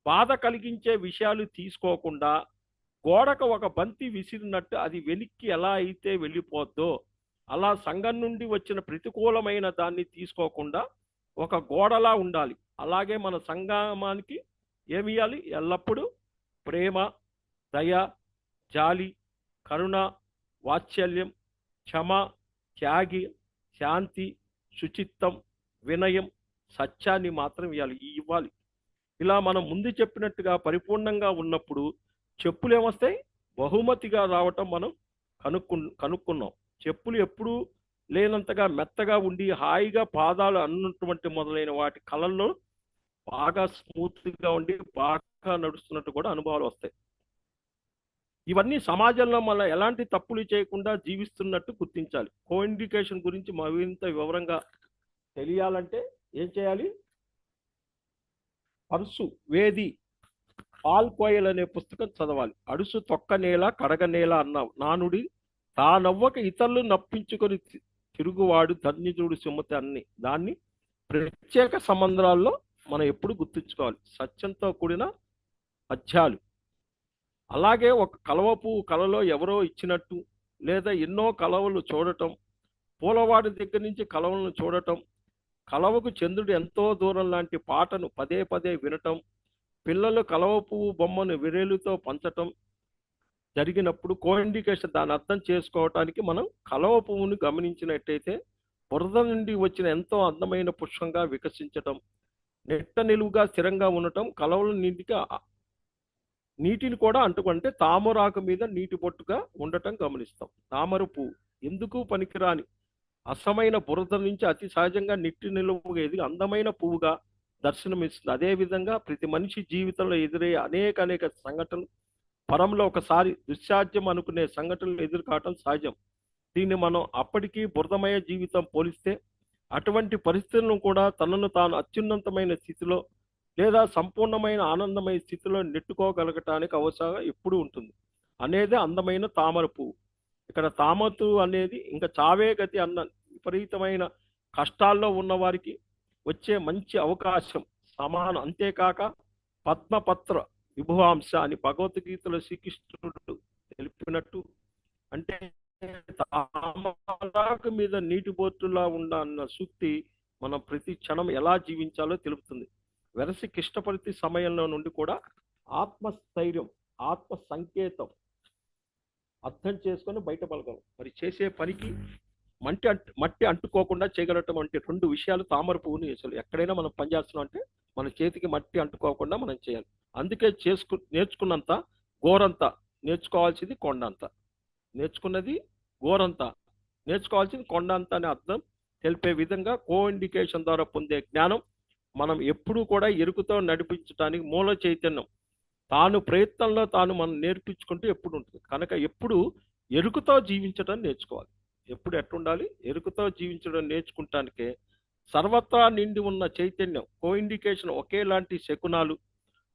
బాధ కలిగించే విషయాలు తీసుకోకుండా గోడకు ఒక బంతి విసిరినట్టు అది వెనక్కి ఎలా అయితే వెళ్ళిపోద్దో అలా సంఘం నుండి వచ్చిన ప్రతికూలమైన దాన్ని తీసుకోకుండా ఒక గోడలా ఉండాలి. అలాగే మన సంగమానికి ఏమి ఇవ్వాలి? ఎల్లప్పుడూ ప్రేమ, దయ, జాలి, కరుణ, వాత్సల్యం, క్షమ, త్యాగి, శాంతి, శుచిత్వం, వినయం, సత్యాన్ని మాత్రం ఇవ్వాలి. ఇలా మనం ముందు చెప్పినట్టుగా పరిపూర్ణంగా ఉన్నప్పుడు చెప్పులు ఏమొస్తాయి? బహుమతిగా రావటం మనం కనుక్కున్నాం. చెప్పులు ఎప్పుడూ లేనంతగా మెత్తగా ఉండి హాయిగా పాదాలు అన్నటువంటి మొదలైన వాటి కళల్లో బాగా స్మూత్గా ఉండి బాగా నడుస్తున్నట్టు కూడా అనుభవాలు వస్తాయి. ఇవన్నీ సమాజంలో మనం ఎలాంటి తప్పులు చేయకుండా జీవిస్తున్నట్టు గుర్తించాలి. కో ఇండికేషన్ గురించి మరింత వివరంగా తెలియాలంటే ఏం చేయాలి? పర్సు వేది పాల్ కోయల్ అనే పుస్తకం చదవాలి. అడుసు తొక్క నేల కడగ నేల అన్న నానుడి తానవ్వక ఇతరులు నప్పించుకొని తిరుగువాడు ధన్యుడు సుమతి అన్ని దాన్ని ప్రత్యేక సంబంధాల్లో మనం ఎప్పుడు గుర్తుంచుకోవాలి. సత్యంతో కూడిన పద్యాలు. అలాగే ఒక కలవ పువ్వు కలలో ఎవరో ఇచ్చినట్టు, లేదా ఎన్నో కలవలు చూడటం, పూలవాడి దగ్గర నుంచి కలవలను చూడటం, కలవకు చంద్రుడు ఎంతో దూరం లాంటి పాటను పదే పదే వినటం, పిల్లలు కలవ పువ్వు బొమ్మను విరేలుతో పంచటం, జరిగినప్పుడు కోఇండికేషన్ దాన్ని అర్థం చేసుకోవటానికి మనం కలవ పువ్వును గమనించినట్టయితే బురద నుండి వచ్చిన ఎంతో అందమైన పుష్పంగా వికసించటం, నెట్ట నిలువుగా స్థిరంగా ఉండటం, కలవల నీటిని కూడా అంటుకుంటే తామరాకు మీద నీటి బొట్టుగా ఉండటం గమనిస్తాం. తామర పువ్వు ఎందుకు పనికిరాని అసమైన బురద నుంచి అతి సహజంగా నిట్టి నిలువుగా ఎదిగి అందమైన పువ్వుగా దర్శనమిస్తుంది. అదేవిధంగా ప్రతి మనిషి జీవితంలో ఎదురయ్యే అనేక సంఘటనలు పరంలో ఒకసారి దుశ్సాధ్యం అనుకునే సంఘటనలు ఎదుర్కావటం సహజం. దీన్ని మనం అప్పటికీ బురదమయ జీవితం పోలిస్తే అటువంటి పరిస్థితులను కూడా తనను తాను అత్యున్నతమైన స్థితిలో లేదా సంపూర్ణమైన ఆనందమయ స్థితిలో నెట్టుకోగలగటానికి అవసరం ఎప్పుడు ఉంటుంది అనేది అందమైన తామర పువ్వు. ఇక్కడ తామతు అనేది ఇంకా చావే గతి అన్న విపరీతమైన కష్టాల్లో ఉన్న వారికి వచ్చే మంచి అవకాశం సమానం. అంతేకాక పద్మపత్ర విభువాంశ అని భగవద్గీతలో శ్రీకృష్ణుడు తెలిపినట్టు, అంటే తామరాకు మీద నీటి బొట్టులా ఉన్న సూక్తి మనం ప్రతి క్షణం ఎలా జీవించాలో తెలుపుతుంది. వెరసి కిష్టపరితి సమయంలో నుండి కూడా ఆత్మస్థైర్యం, ఆత్మ సంకేతం అర్థం చేసుకొని బయటపడగలం. మరి చేసే పనికి మట్టి అంటుకోకుండా చేయగలటం అంటే రెండు విషయాలు తామర పువ్వుని అసలు ఎక్కడైనా మనం పనిచేస్తున్నాం అంటే మన చేతికి మట్టి అంటుకోకుండా మనం చేయాలి. అందుకే నేర్చుకున్నంత గోరంత నేర్చుకోవాల్సింది కొండంత, నేర్చుకున్నది గోరంత నేర్చుకోవాల్సింది కొండంత అనే అర్థం తెలిపే విధంగా కోఇండికేషన్ ద్వారా పొందే జ్ఞానం మనం ఎప్పుడూ కూడా ఎరుకుతో నడిపించడానికి మూల చైతన్యం తాను ప్రయత్నంలో తాను మనం నేర్పించుకుంటూ ఎప్పుడు ఉంటుంది. కనుక ఎప్పుడు ఎరుకుతో జీవించడం నేర్చుకోవాలి. ఎప్పుడు ఎట్టుండాలి? ఎరుకుతో జీవించడం నేర్చుకుంటానికే సర్వత్రా నిండి ఉన్న చైతన్యం కోఇండికేషన్ ఒకేలాంటి శకునాలు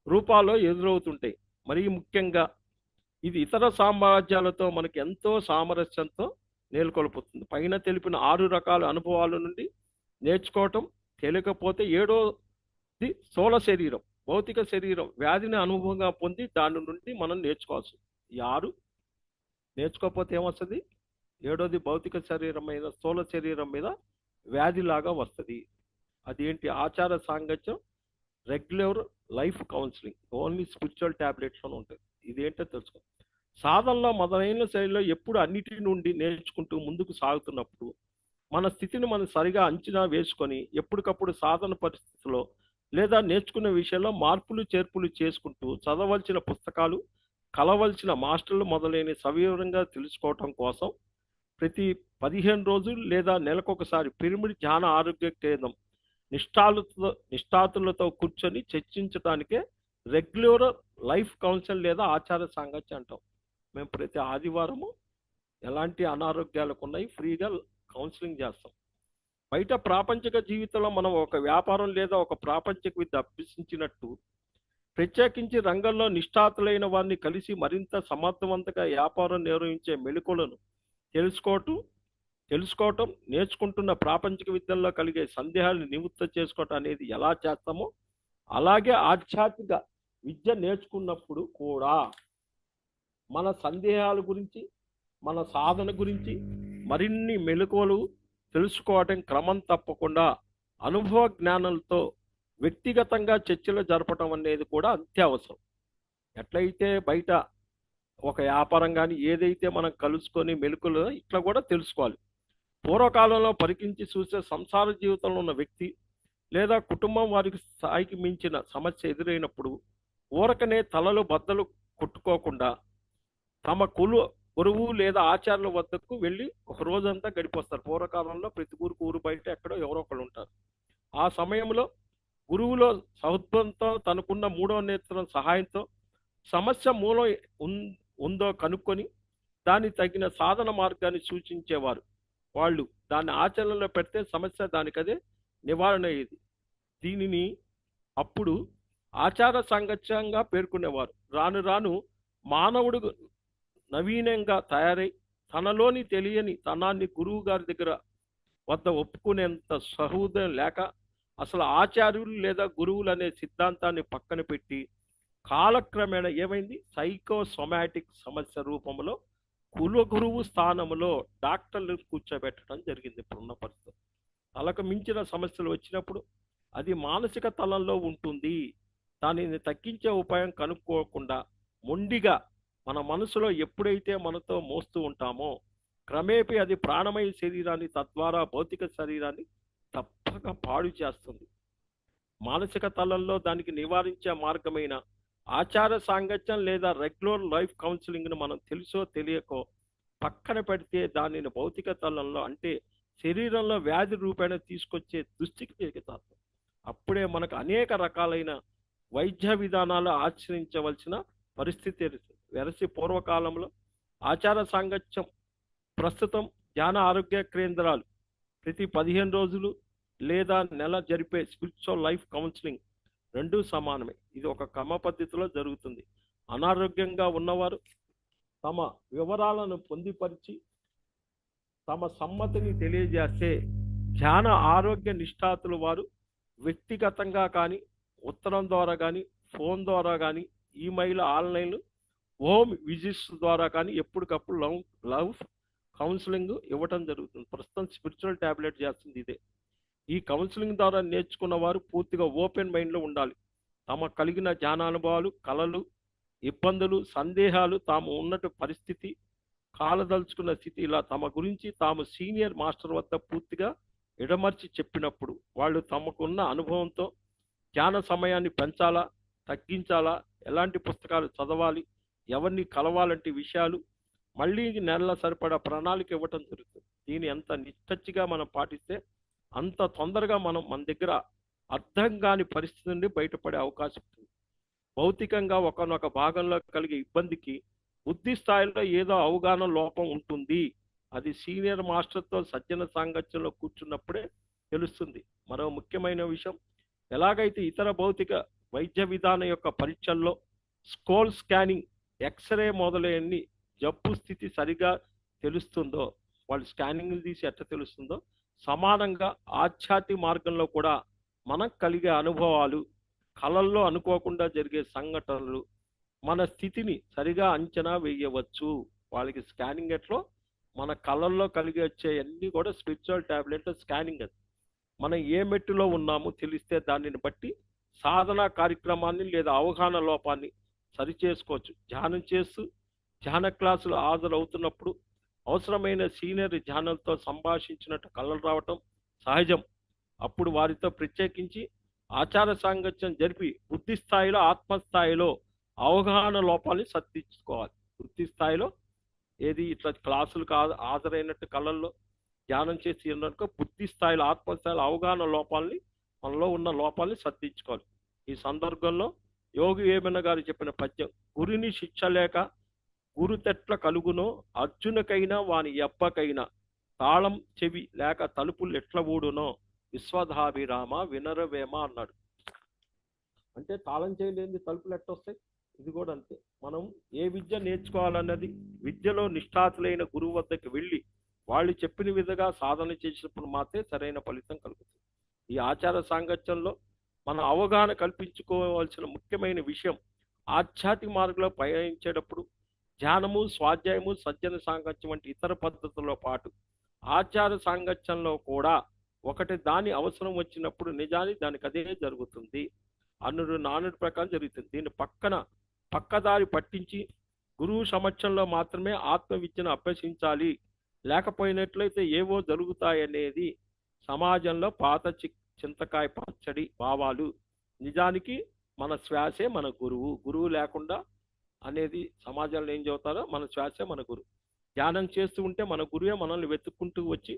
రూపాల్లో ఎదురవుతుంటాయి. మరీ ముఖ్యంగా ఇది ఇతర సామ్రాజ్యాలతో మనకి ఎంతో సామరస్యంతో నెలకొల్పుతుంది. పైన తెలిపిన 6 రకాల అనుభవాల నుండి నేర్చుకోవటం తెలియకపోతే 7వది స్థూల శరీరం, భౌతిక శరీరం వ్యాధిని అనుభవంగా పొంది దాని నుండి మనం నేర్చుకోవాల్సి. ఈ 6 నేర్చుకోకపోతే ఏమొస్తుంది? 7వది భౌతిక శరీరం మీద, స్థూల శరీరం మీద వ్యాధిలాగా వస్తుంది. అదేంటి? ఆచార సాంగత్యం, regular life counselling, only spiritual tablets అని ఉంటుంది. ఇదేంటో తెలుసుకో. సాధనలో మొదలైన శైలిలో ఎప్పుడు అన్నిటి నుండి నేర్చుకుంటూ ముందుకు సాగుతున్నప్పుడు మన స్థితిని మనం సరిగా అంచనా వేసుకొని ఎప్పటికప్పుడు సాధన పరిస్థితిలో లేదా నేర్చుకునే విషయంలో మార్పులు చేర్పులు చేసుకుంటూ చదవలసిన పుస్తకాలు, కలవలసిన మాస్టర్లు మొదలైన సవివరంగా తెలుసుకోవటం కోసం ప్రతి 15 రోజులు లేదా నెలకొకసారి పిరమిడ్ ధ్యాన ఆరోగ్య కేంద్రం నిష్ఠాతులతో కూర్చొని చర్చించడానికే రెగ్యులర్ లైఫ్ కౌన్సిల్ లేదా ఆచార సాంగత్యం అంటాం. మేము ప్రతి ఆదివారము ఎలాంటి అనారోగ్యాలకు ఉన్నాయి ఫ్రీగా కౌన్సిలింగ్ చేస్తాం. బయట ప్రాపంచిక జీవితంలో మనం ఒక వ్యాపారం లేదా ఒక ప్రాపంచిక విద్య అభ్యసించినట్టు ప్రత్యేకించి రంగంలో నిష్ఠాతులైన వారిని కలిసి మరింత సమర్థవంతంగా వ్యాపారం నిర్వహించే మెళకువలను తెలుసుకోవటం, నేర్చుకుంటున్న ప్రాపంచిక విద్యల్లో కలిగే సందేహాలను నివృత్తి చేసుకోవటం అనేది ఎలా చేస్తామో అలాగే ఆధ్యాత్మిక విద్య నేర్చుకున్నప్పుడు కూడా మన సందేహాల గురించి, మన సాధన గురించి మరిన్ని మెళకువలు తెలుసుకోవటం క్రమం తప్పకుండా అనుభవ జ్ఞానంతో వ్యక్తిగతంగా చర్చలు జరపడం అనేది కూడా అత్యవసరం. ఎట్లయితే బయట ఒక వ్యాపారం కానీ ఏదైతే మనం కలుసుకొని మెళకువలు ఇట్లా కూడా తెలుసుకోవాలి. పూర్వకాలంలో పరికించి చూసే సంసార జీవితంలో ఉన్న వ్యక్తి లేదా కుటుంబం వారికి స్థాయికి మించిన సమస్య ఎదురైనప్పుడు ఊరకనే తలలు బద్దలు కొట్టుకోకుండా తమ గురువు లేదా ఆచార్యుల వద్దకు వెళ్ళి ఒక రోజంతా గడిపొస్తారు. పూర్వకాలంలో ప్రతి ఊరు బయట ఎక్కడో ఎవరో ఒకళ్ళు ఉంటారు. ఆ సమయంలో గురువులో సౌద్భంతో తనకున్న 3వ నేత్రం సహాయంతో సమస్య మూలం ఉందో కనుక్కొని దానికి తగిన సాధన మార్గాన్ని సూచించేవారు. వాళ్ళు దాన్ని ఆచరణలో పెడితే సమస్య దానికదే నివారణ అయ్యేది. దీనిని అప్పుడు ఆచార సాంగత్యంగా పేర్కొనేవారు. రాను రాను మానవుడు నవీనంగా తయారై తనలోని తెలియని తనాన్ని గురువు గారి దగ్గర వద్ద ఒప్పుకునేంత సహృదయం లేక అసలు ఆచార్యులు లేదా గురువులు అనే సిద్ధాంతాన్ని పక్కన పెట్టి కాలక్రమేణా ఏమైంది? సైకోసొమాటిక్ సమస్య రూపంలో కుల గురువు స్థానంలో డాక్టర్లు కూర్చోబెట్టడం జరిగింది. ఇప్పుడున్న పరిస్థితి తలకు మించిన సమస్యలు వచ్చినప్పుడు అది మానసిక తలంలో ఉంటుంది. దానిని తగ్గించే ఉపాయం కనుక్కోకుండా మొండిగా మన మనసులో ఎప్పుడైతే మనతో మోస్తూ ఉంటామో క్రమేపీ అది ప్రాణమయ శరీరాన్ని తద్వారా భౌతిక శరీరాన్ని తప్పక పాడు చేస్తుంది. మానసిక తలంలో దానికి నివారించే మార్గమైన ఆచార సాంగత్యం లేదా రెగ్యులర్ లైఫ్ కౌన్సిలింగ్ను మనం తెలుసో తెలియకో పక్కన పెడితే దానిని భౌతిక తలంలో అంటే శరీరంలో వ్యాధి రూపేణ తీసుకొచ్చే దుస్థితికి దిగుతారు. అప్పుడే మనకు అనేక రకాలైన వైద్య విధానాలు ఆచరించవలసిన పరిస్థితి ఏర్పడుతుంది. వెరసి పూర్వకాలంలో ఆచార సాంగత్యం ప్రస్తుతం ధ్యాన ఆరోగ్య కేంద్రాలు ప్రతి 15 రోజులు లేదా నెల జరిపే స్పిరిచువల్ లైఫ్ కౌన్సిలింగ్ రెండూ సమానమే. ఇది ఒక క్రమ పద్ధతిలో జరుగుతుంది. అనారోగ్యంగా ఉన్నవారు తమ వివరాలను పొందిపరిచి తమ సమ్మతిని తెలియజేస్తే ధ్యాన ఆరోగ్య నిష్ఠాతులు వారు వ్యక్తిగతంగా కానీ ఉత్తరం ద్వారా కానీ ఫోన్ ద్వారా కానీ ఈమెయిల్ ఆన్లైన్ హోమ్ విజిట్స్ ద్వారా కానీ ఎప్పటికప్పుడు లవ్ కౌన్సిలింగ్ ఇవ్వటం జరుగుతుంది. ప్రస్తుతం స్పిరిచువల్ టాబ్లెట్ చేస్తుంది ఇదే. ఈ కౌన్సిలింగ్ ద్వారా నేర్చుకున్న వారు పూర్తిగా ఓపెన్ మైండ్లో ఉండాలి. తమ కలిగిన ధ్యానానుభవాలు, కళలు, ఇబ్బందులు, సందేహాలు, తాము ఉన్నట్టు పరిస్థితి, కాలదలుచుకున్న స్థితి ఇలా తమ గురించి తాము సీనియర్ మాస్టర్ వద్ద పూర్తిగా ఎడమర్చి చెప్పినప్పుడు వాళ్ళు తమకున్న అనుభవంతో ధ్యాన సమయాన్ని పెంచాలా, తగ్గించాలా, ఎలాంటి పుస్తకాలు చదవాలి, ఎవరిని కలవాలంటే విషయాలు మళ్ళీ నెలల సరిపడా ప్రణాళిక ఇవ్వటం జరుగుతుంది. దీన్ని ఎంత నిష్టచ్చిగా మనం పాటిస్తే అంత తొందరగా మనం మన దగ్గర అర్థం కాని పరిస్థితి నుండి బయటపడే అవకాశం ఉంటుంది. భౌతికంగా ఒకనొక భాగంలో కలిగే ఇబ్బందికి బుద్ధి స్థాయిలో ఏదో అవగాహన లోపం ఉంటుంది. అది సీనియర్ మాస్టర్తో సజ్జన సాంగత్యంలో కూర్చున్నప్పుడే తెలుస్తుంది. మరో ముఖ్యమైన విషయం, ఎలాగైతే ఇతర భౌతిక వైద్య విధానం యొక్క పరీక్షల్లో స్కోల్ స్కానింగ్, ఎక్స్రే మొదలైనన్ని జబ్బు స్థితి సరిగా తెలుస్తుందో, వాళ్ళు స్కానింగ్లు తీసి ఎట్లా తెలుస్తుందో సమానంగా ఆధ్యాత్మిక మార్గంలో కూడా మనకు కలిగే అనుభవాలు, కళల్లో అనుకోకుండా జరిగే సంఘటనలు మన స్థితిని సరిగా అంచనా వేయవచ్చు. వాళ్ళకి స్కానింగ్ ఎట్లో మన కళల్లో కలిగి వచ్చే అన్ని కూడా స్పిరిచువల్ టాబ్లెట్ స్కానింగ్. అది మనం ఏ మెట్టులో ఉన్నామో తెలిస్తే దానిని బట్టి సాధనా కార్యక్రమాన్ని లేదా అవగాహన లోపాన్ని సరిచేసుకోవచ్చు. ధ్యానం చేస్తూ ధ్యాన క్లాసులు హాజరవుతున్నప్పుడు అవసరమైన సీనియర్ ధ్యానంతో సంభాషించినట్టు కళలు రావటం సహజం. అప్పుడు వారితో ప్రత్యేకించి ఆచార సాంగత్యం జరిపి బుద్ధి స్థాయిలో, ఆత్మస్థాయిలో అవగాహన లోపాన్ని సర్దించుకోవాలి. వృత్తి స్థాయిలో ఏది ఇట్లా క్లాసులకు హాజరైనట్టు కళల్లో ధ్యానం చేసి ఉన్నట్టు బుద్ధి స్థాయిలో, ఆత్మస్థాయిలో అవగాహన లోపాలని మనలో ఉన్న లోపాలని సర్దించుకోవాలి. ఈ సందర్భంలో యోగి వేమన గారు చెప్పిన పద్యం, గురిని శిక్ష లేక గురుతెట్ల కలుగునో అర్జునకైనా వాని ఎప్పకైనా తాళం చెవి లేక తలుపులు ఎట్ల ఊడునో విశ్వధాభిరామ వినరవేమ అన్నాడు. అంటే తాళం చేయలేని తలుపులు ఎట్టొస్తాయి? ఇది కూడా అంతే. మనం ఏ విద్య నేర్చుకోవాలన్నది విద్యలో నిష్ఠాతులైన గురువు వద్దకు వెళ్ళి వాళ్ళు చెప్పిన విధంగా సాధన చేసినప్పుడు మాత్రమే సరైన ఫలితం కలుగుతుంది. ఈ ఆచార సాంగత్యంలో మన అవగాహన కల్పించుకోవాల్సిన ముఖ్యమైన విషయం, ఆధ్యాత్మిక మార్గంలో పయనించేటప్పుడు ధ్యానము, స్వాధ్యాయము, సజ్జన సాంగత్యం వంటి ఇతర పద్ధతులతో పాటు ఆచార సాంగత్యంలో కూడా ఒకటి దాని అవసరం వచ్చినప్పుడు నిజానికి దానికి అదే జరుగుతుంది. అన్నుడు నానుడి ప్రకారం జరుగుతుంది. దీన్ని పక్కదారి పట్టించి గురువు సమక్షంలో మాత్రమే ఆత్మ విద్యను అభ్యసించాలి, లేకపోయినట్లయితే ఏవో జరుగుతాయనేది సమాజంలో పాత చింతకాయ పచ్చడి భావాలు. నిజానికి మన శ్వాసే మన గురువు. గురువు లేకుండా అనేది సమాజంలో ఏం చెబుతారో మన శ్వాసే మన గురువు. ధ్యానం చేస్తూ ఉంటే మన గురువే మనల్ని వెతుక్కుంటూ వచ్చి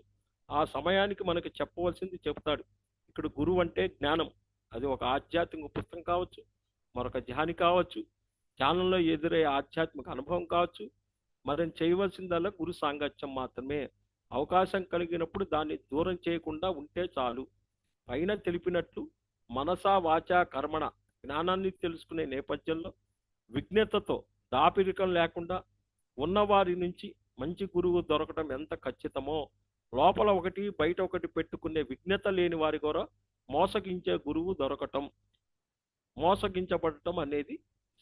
ఆ సమయానికి మనకి చెప్పవలసింది చెప్తాడు. ఇక్కడ గురువు అంటే జ్ఞానం. అది ఒక ఆధ్యాత్మిక పుస్తకం కావచ్చు, మరొక ధ్యాని కావచ్చు, ధ్యానంలో ఎదురయ్యే ఆధ్యాత్మిక అనుభవం కావచ్చు. మనం చేయవలసిందల్లా గురు సాంగత్యం మాత్రమే. అవకాశం కలిగినప్పుడు దాన్ని దూరం చేయకుండా ఉంటే చాలు. పైన తెలిపినట్లు మనసా వాచా కర్మణ జ్ఞానాన్ని తెలుసుకునే నేపథ్యంలో విజ్ఞతతో దాపిరికం లేకుండా ఉన్నవారి నుంచి మంచి గురువు దొరకటం ఎంత ఖచ్చితమో, లోపల ఒకటి బయట ఒకటి పెట్టుకునే విజ్ఞత లేని వారి కూడా మోసగించే గురువు దొరకటం, మోసగించబడటం అనేది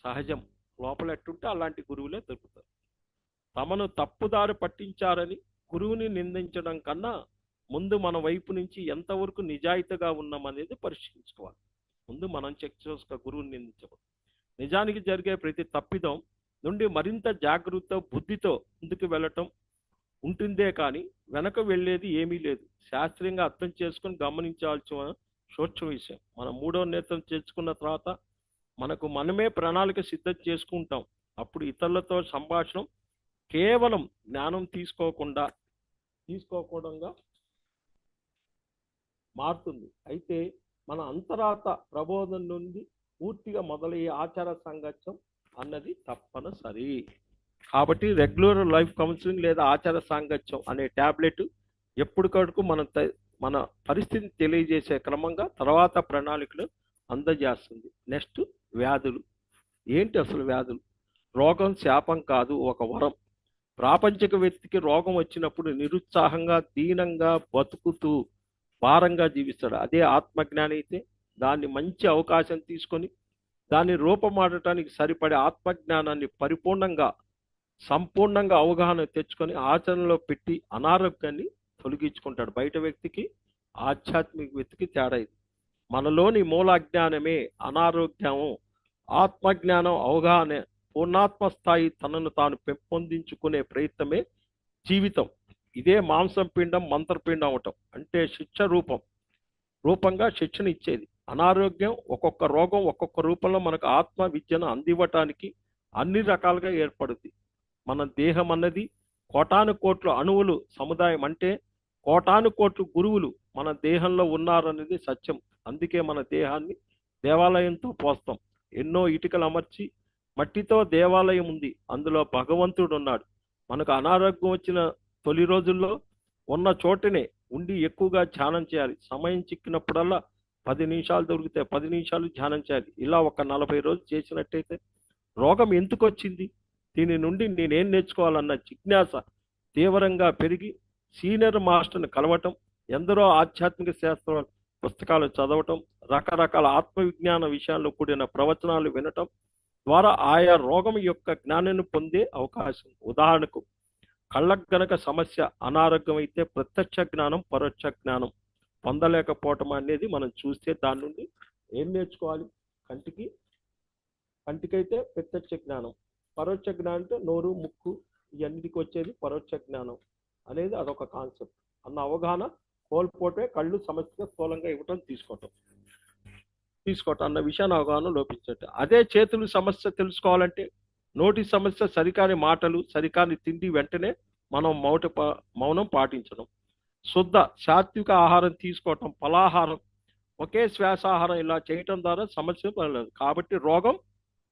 సహజం. లోపల ఎట్టుంటే అలాంటి గురువులే దొరుకుతారు. తమను తప్పుదారి పట్టించారని గురువుని నిందించడం కన్నా ముందు మన వైపు నుంచి ఎంతవరకు నిజాయితీగా ఉన్నామనేది పరిశీలించుకోవాలి. ముందు మనం చెక్ చేసుకో, గురువుని నిందించడం. నిజానికి జరిగే ప్రతి తప్పిదం నుండి మరింత జాగ్రత్త బుద్ధితో ముందుకు వెళ్ళటం ఉంటుందే కానీ వెనక వెళ్ళేది ఏమీ లేదు. శాస్త్రీయంగా అర్థం చేసుకుని గమనించాల్సిన సూక్ష్మ విషయం. మనం మూడో నేత్రం తెచ్చుకున్న తర్వాత మనకు మనమే ప్రణాళిక సిద్ధం చేసుకుంటాం. అప్పుడు ఇతరులతో సంభాషణ కేవలం జ్ఞానం తీసుకోకుండా మారుతుంది. అయితే మన అంతరాత్మ ప్రబోధం నుండి పూర్తిగా మొదలయ్యే ఆచార సంఘర్షం అన్నది తప్పనిసరి. కాబట్టి రెగ్యులర్ లైఫ్ కౌన్సిలింగ్ లేదా ఆచార సాంగత్యం అనే ట్యాబ్లెట్ ఎప్పటికప్పుడు మన పరిస్థితిని తెలియజేసే క్రమంగా తర్వాత ప్రణాళికలు అందజేస్తుంది. నెక్స్ట్, వ్యాధులు. ఏంటి అసలు వ్యాధులు? రోగం శాపం కాదు, ఒక వరం. ప్రాపంచిక వ్యక్తికి రోగం వచ్చినప్పుడు నిరుత్సాహంగా, దీనంగా బతుకుతూ భారంగా జీవిస్తాడు. అదే ఆత్మజ్ఞాని అయితే దాన్ని మంచి అవకాశం తీసుకొని దాన్ని రూపమాడటానికి సరిపడే ఆత్మజ్ఞానాన్ని సంపూర్ణంగా అవగాహన తెచ్చుకొని ఆచరణలో పెట్టి అనారోగ్యాన్ని తొలగించుకుంటాడు. బయట వ్యక్తికి ఆధ్యాత్మిక వ్యక్తికి తేడా ఇది. మనలోని మూల అజ్ఞానమే అనారోగ్యము. ఆత్మజ్ఞానం అవగాహన పూర్ణాత్మ స్థాయి తనను తాను పెంపొందించుకునే ప్రయత్నమే జీవితం. ఇదే మాంసం పిండం మంత్రపిండం అవటం అంటే శిక్ష రూపంగా శిక్షణ ఇచ్చేది. అనారోగ్యం ఒక్కొక్క రోగం ఒక్కొక్క రూపంలో మనకు ఆత్మ విద్యను అందివ్వటానికి అన్ని రకాలుగా ఏర్పడుతుంది. మన దేహం అన్నది కోటాను కోట్ల అణువులు సముదాయం. అంటే కోటాను కోట్ల గురువులు మన దేహంలో ఉన్నారనేది సత్యం. అందుకే మన దేహాన్ని దేవాలయంతో పోస్తాం. ఎన్నో ఇటుకలు అమర్చి మట్టితో దేవాలయం ఉంది, అందులో భగవంతుడు ఉన్నాడు. మనకు అనారోగ్యం వచ్చిన తొలి రోజుల్లో ఉన్న చోటనే ఉండి ఎక్కువగా ధ్యానం చేయాలి. సమయం చిక్కినప్పుడల్లా 10 నిమిషాలు దొరికితే 10 నిమిషాలు ధ్యానం చేయాలి. ఇలా ఒక 40 రోజులు చేసినట్టయితే రోగం ఎందుకు వచ్చింది, దీని నుండి నేనేం నేర్చుకోవాలన్న జిజ్ఞాస తీవ్రంగా పెరిగి సీనియర్ మాస్టర్ని కలవటం, ఎందరో ఆధ్యాత్మిక శాస్త్ర పుస్తకాలు చదవటం, రకరకాల ఆత్మవిజ్ఞాన విషయాల్లో కూడిన ప్రవచనాలు వినటం ద్వారా ఆయా రోగం యొక్క జ్ఞానాన్ని పొందే అవకాశం. ఉదాహరణకు కళ్ళకు గనక సమస్య అనారోగ్యం అయితే ప్రత్యక్ష జ్ఞానం పరోక్ష జ్ఞానం పొందలేకపోవటం అనేది మనం చూస్తే దాని నుండి ఏం నేర్చుకోవాలి? కంటికైతే ప్రత్యక్ష జ్ఞానం, పరోక్ష జ్ఞానం అంటే నోరు ముక్కు ఇవన్నిటికి వచ్చేది పరోక్ష జ్ఞానం అనేది అదొక కాన్సెప్ట్ అన్న అవగాహన కోల్పోతే కళ్ళు సమస్యగా స్థూలంగా ఇవ్వటం తీసుకోవటం అన్న విషయాన్ని అవగాహన లోపించట. అదే చేతులు సమస్య తెలుసుకోవాలంటే నోటి సమస్య సరికాని మాటలు సరికాని తిండి వెంటనే మనం మౌనం పాటించడం, శుద్ధ సాత్విక ఆహారం తీసుకోవటం, ఫలాహారం, ఒకే శ్వాసాహారం ఇలా చేయటం ద్వారా సమస్య పడలేదు. కాబట్టి రోగం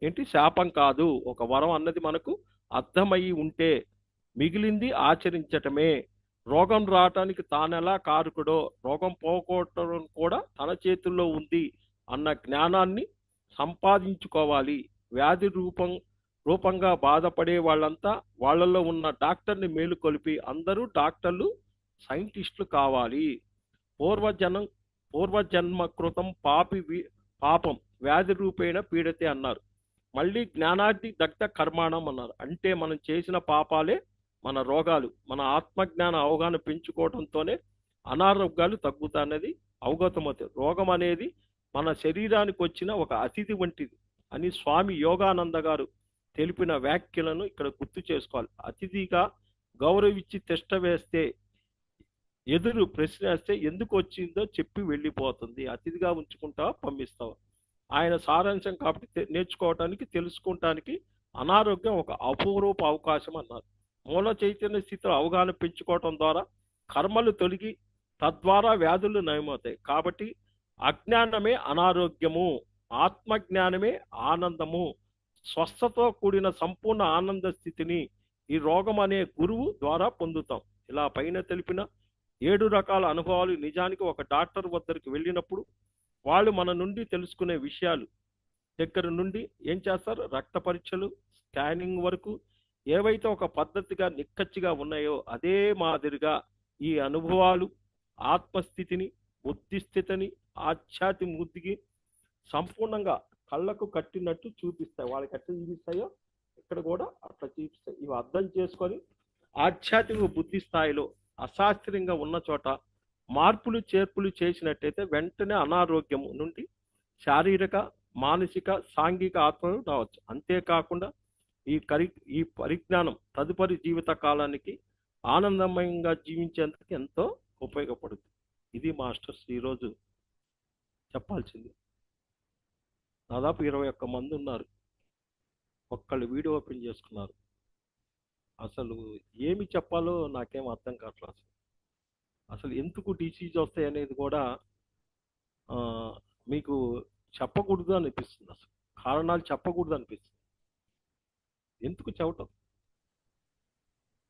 ఏంటి శాపం కాదు, ఒక వరం అన్నది మనకు అర్థమయ్యి ఉంటే మిగిలింది ఆచరించటమే. రోగం రావటానికి తానెలా కారకుడో రోగం పోగొట్టడం కూడా తన చేతుల్లో ఉంది అన్న జ్ఞానాన్ని సంపాదించుకోవాలి. వ్యాధి రూపంగా బాధపడే వాళ్ళంతా వాళ్ళల్లో ఉన్న డాక్టర్ని మేలుకొలిపి అందరూ డాక్టర్లు సైంటిస్టులు కావాలి. పూర్వజన్మ కృతం పాపం వ్యాధి రూపేణ పీడితే అన్నారు. మళ్ళీ జ్ఞానాది దగ్ధ కర్మాణం అన్నారు. అంటే మనం చేసిన పాపాలే మన రోగాలు. మన ఆత్మజ్ఞాన అవగాహన పెంచుకోవడంతోనే అనారోగ్యాలు తగ్గుతాయన్నది అవగతమవుతుంది. రోగం అనేది మన శరీరానికి వచ్చిన ఒక అతిథి వంటిది అని స్వామి యోగానంద గారు తెలిపిన వ్యాఖ్యలను ఇక్కడ గుర్తు చేసుకోవాలి. అతిథిగా గౌరవించి తిష్ట వేస్తే, ఎదురు ప్రశ్న వేస్తే ఎందుకు వచ్చిందో చెప్పి వెళ్ళిపోతుంది. అతిథిగా ఉంచుకుంటావా పంపిస్తావా ఆయన సారాంశం. కాబట్టి నేర్చుకోవటానికి తెలుసుకోవటానికి అనారోగ్యం ఒక అపూర్వపు అవకాశం అన్నారు. మూల చైతన్య స్థితిలో అవగాహన పెంచుకోవటం ద్వారా కర్మలు తొలగి తద్వారా వ్యాధులు నయమవుతాయి. కాబట్టి అజ్ఞానమే అనారోగ్యము, ఆత్మజ్ఞానమే ఆనందము. స్వస్థతో కూడిన సంపూర్ణ ఆనంద స్థితిని ఈ రోగం అనే గురువు ద్వారా పొందుతాం. ఇలా పైన తెలిపిన 7 రకాల అనుభవాలు నిజానికి ఒక డాక్టర్ వద్దకు వెళ్ళినప్పుడు వాళ్ళు మన నుండి తెలుసుకునే విషయాలు దగ్గర నుండి ఏం చేస్తారు, రక్త పరీక్షలు, స్కానింగ్ వరకు ఏవైతే ఒక పద్ధతిగా నిక్కచ్చిగా ఉన్నాయో అదే మాదిరిగా ఈ అనుభవాలు ఆత్మస్థితిని, బుద్ధిస్థితిని, ఆధ్యాత్మిక బుద్ధికి సంపూర్ణంగా కళ్ళకు కట్టినట్టు చూపిస్తాయి. వాళ్ళకి ఎట్లా చూపిస్తాయో ఇక్కడ కూడా అట్లా చూపిస్తాయి. ఇవి అర్థం చేసుకొని ఆధ్యాత్మిక బుద్ధి స్థాయిలో అశాస్త్రీయంగా ఉన్న చోట మార్పులు చేర్పులు చేసినట్టయితే వెంటనే అనారోగ్యం నుండి శారీరక, మానసిక, సాంఘిక ఆత్మలు రావచ్చు. అంతేకాకుండా ఈ పరిజ్ఞానం తదుపరి జీవిత కాలానికి ఆనందమయంగా జీవించేందుకు ఎంతో ఉపయోగపడుతుంది. ఇది మాస్టర్స్ ఈరోజు చెప్పాల్సింది. దాదాపు 21 మంది ఉన్నారు. ఒక్కళ్ళు వీడియో ఓపెన్ చేసుకున్నారు. అసలు ఏమి చెప్పాలో నాకేం అర్థం కావట్లేదు. అసలు ఎందుకు డిసీజ్ వస్తాయి అనేది కూడా ఆ, మీకు చెప్పకూడదు అనిపిస్తుంది. అసలు కారణాలు చెప్పకూడదు అనిపిస్తుంది. ఎందుకు చెప్పటం?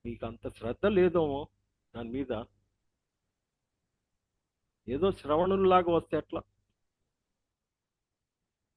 మీకు అంత శ్రద్ధ లేదేమో దాని మీద. ఏదో శ్రవణుల్లాగా వస్తే ఎట్లా?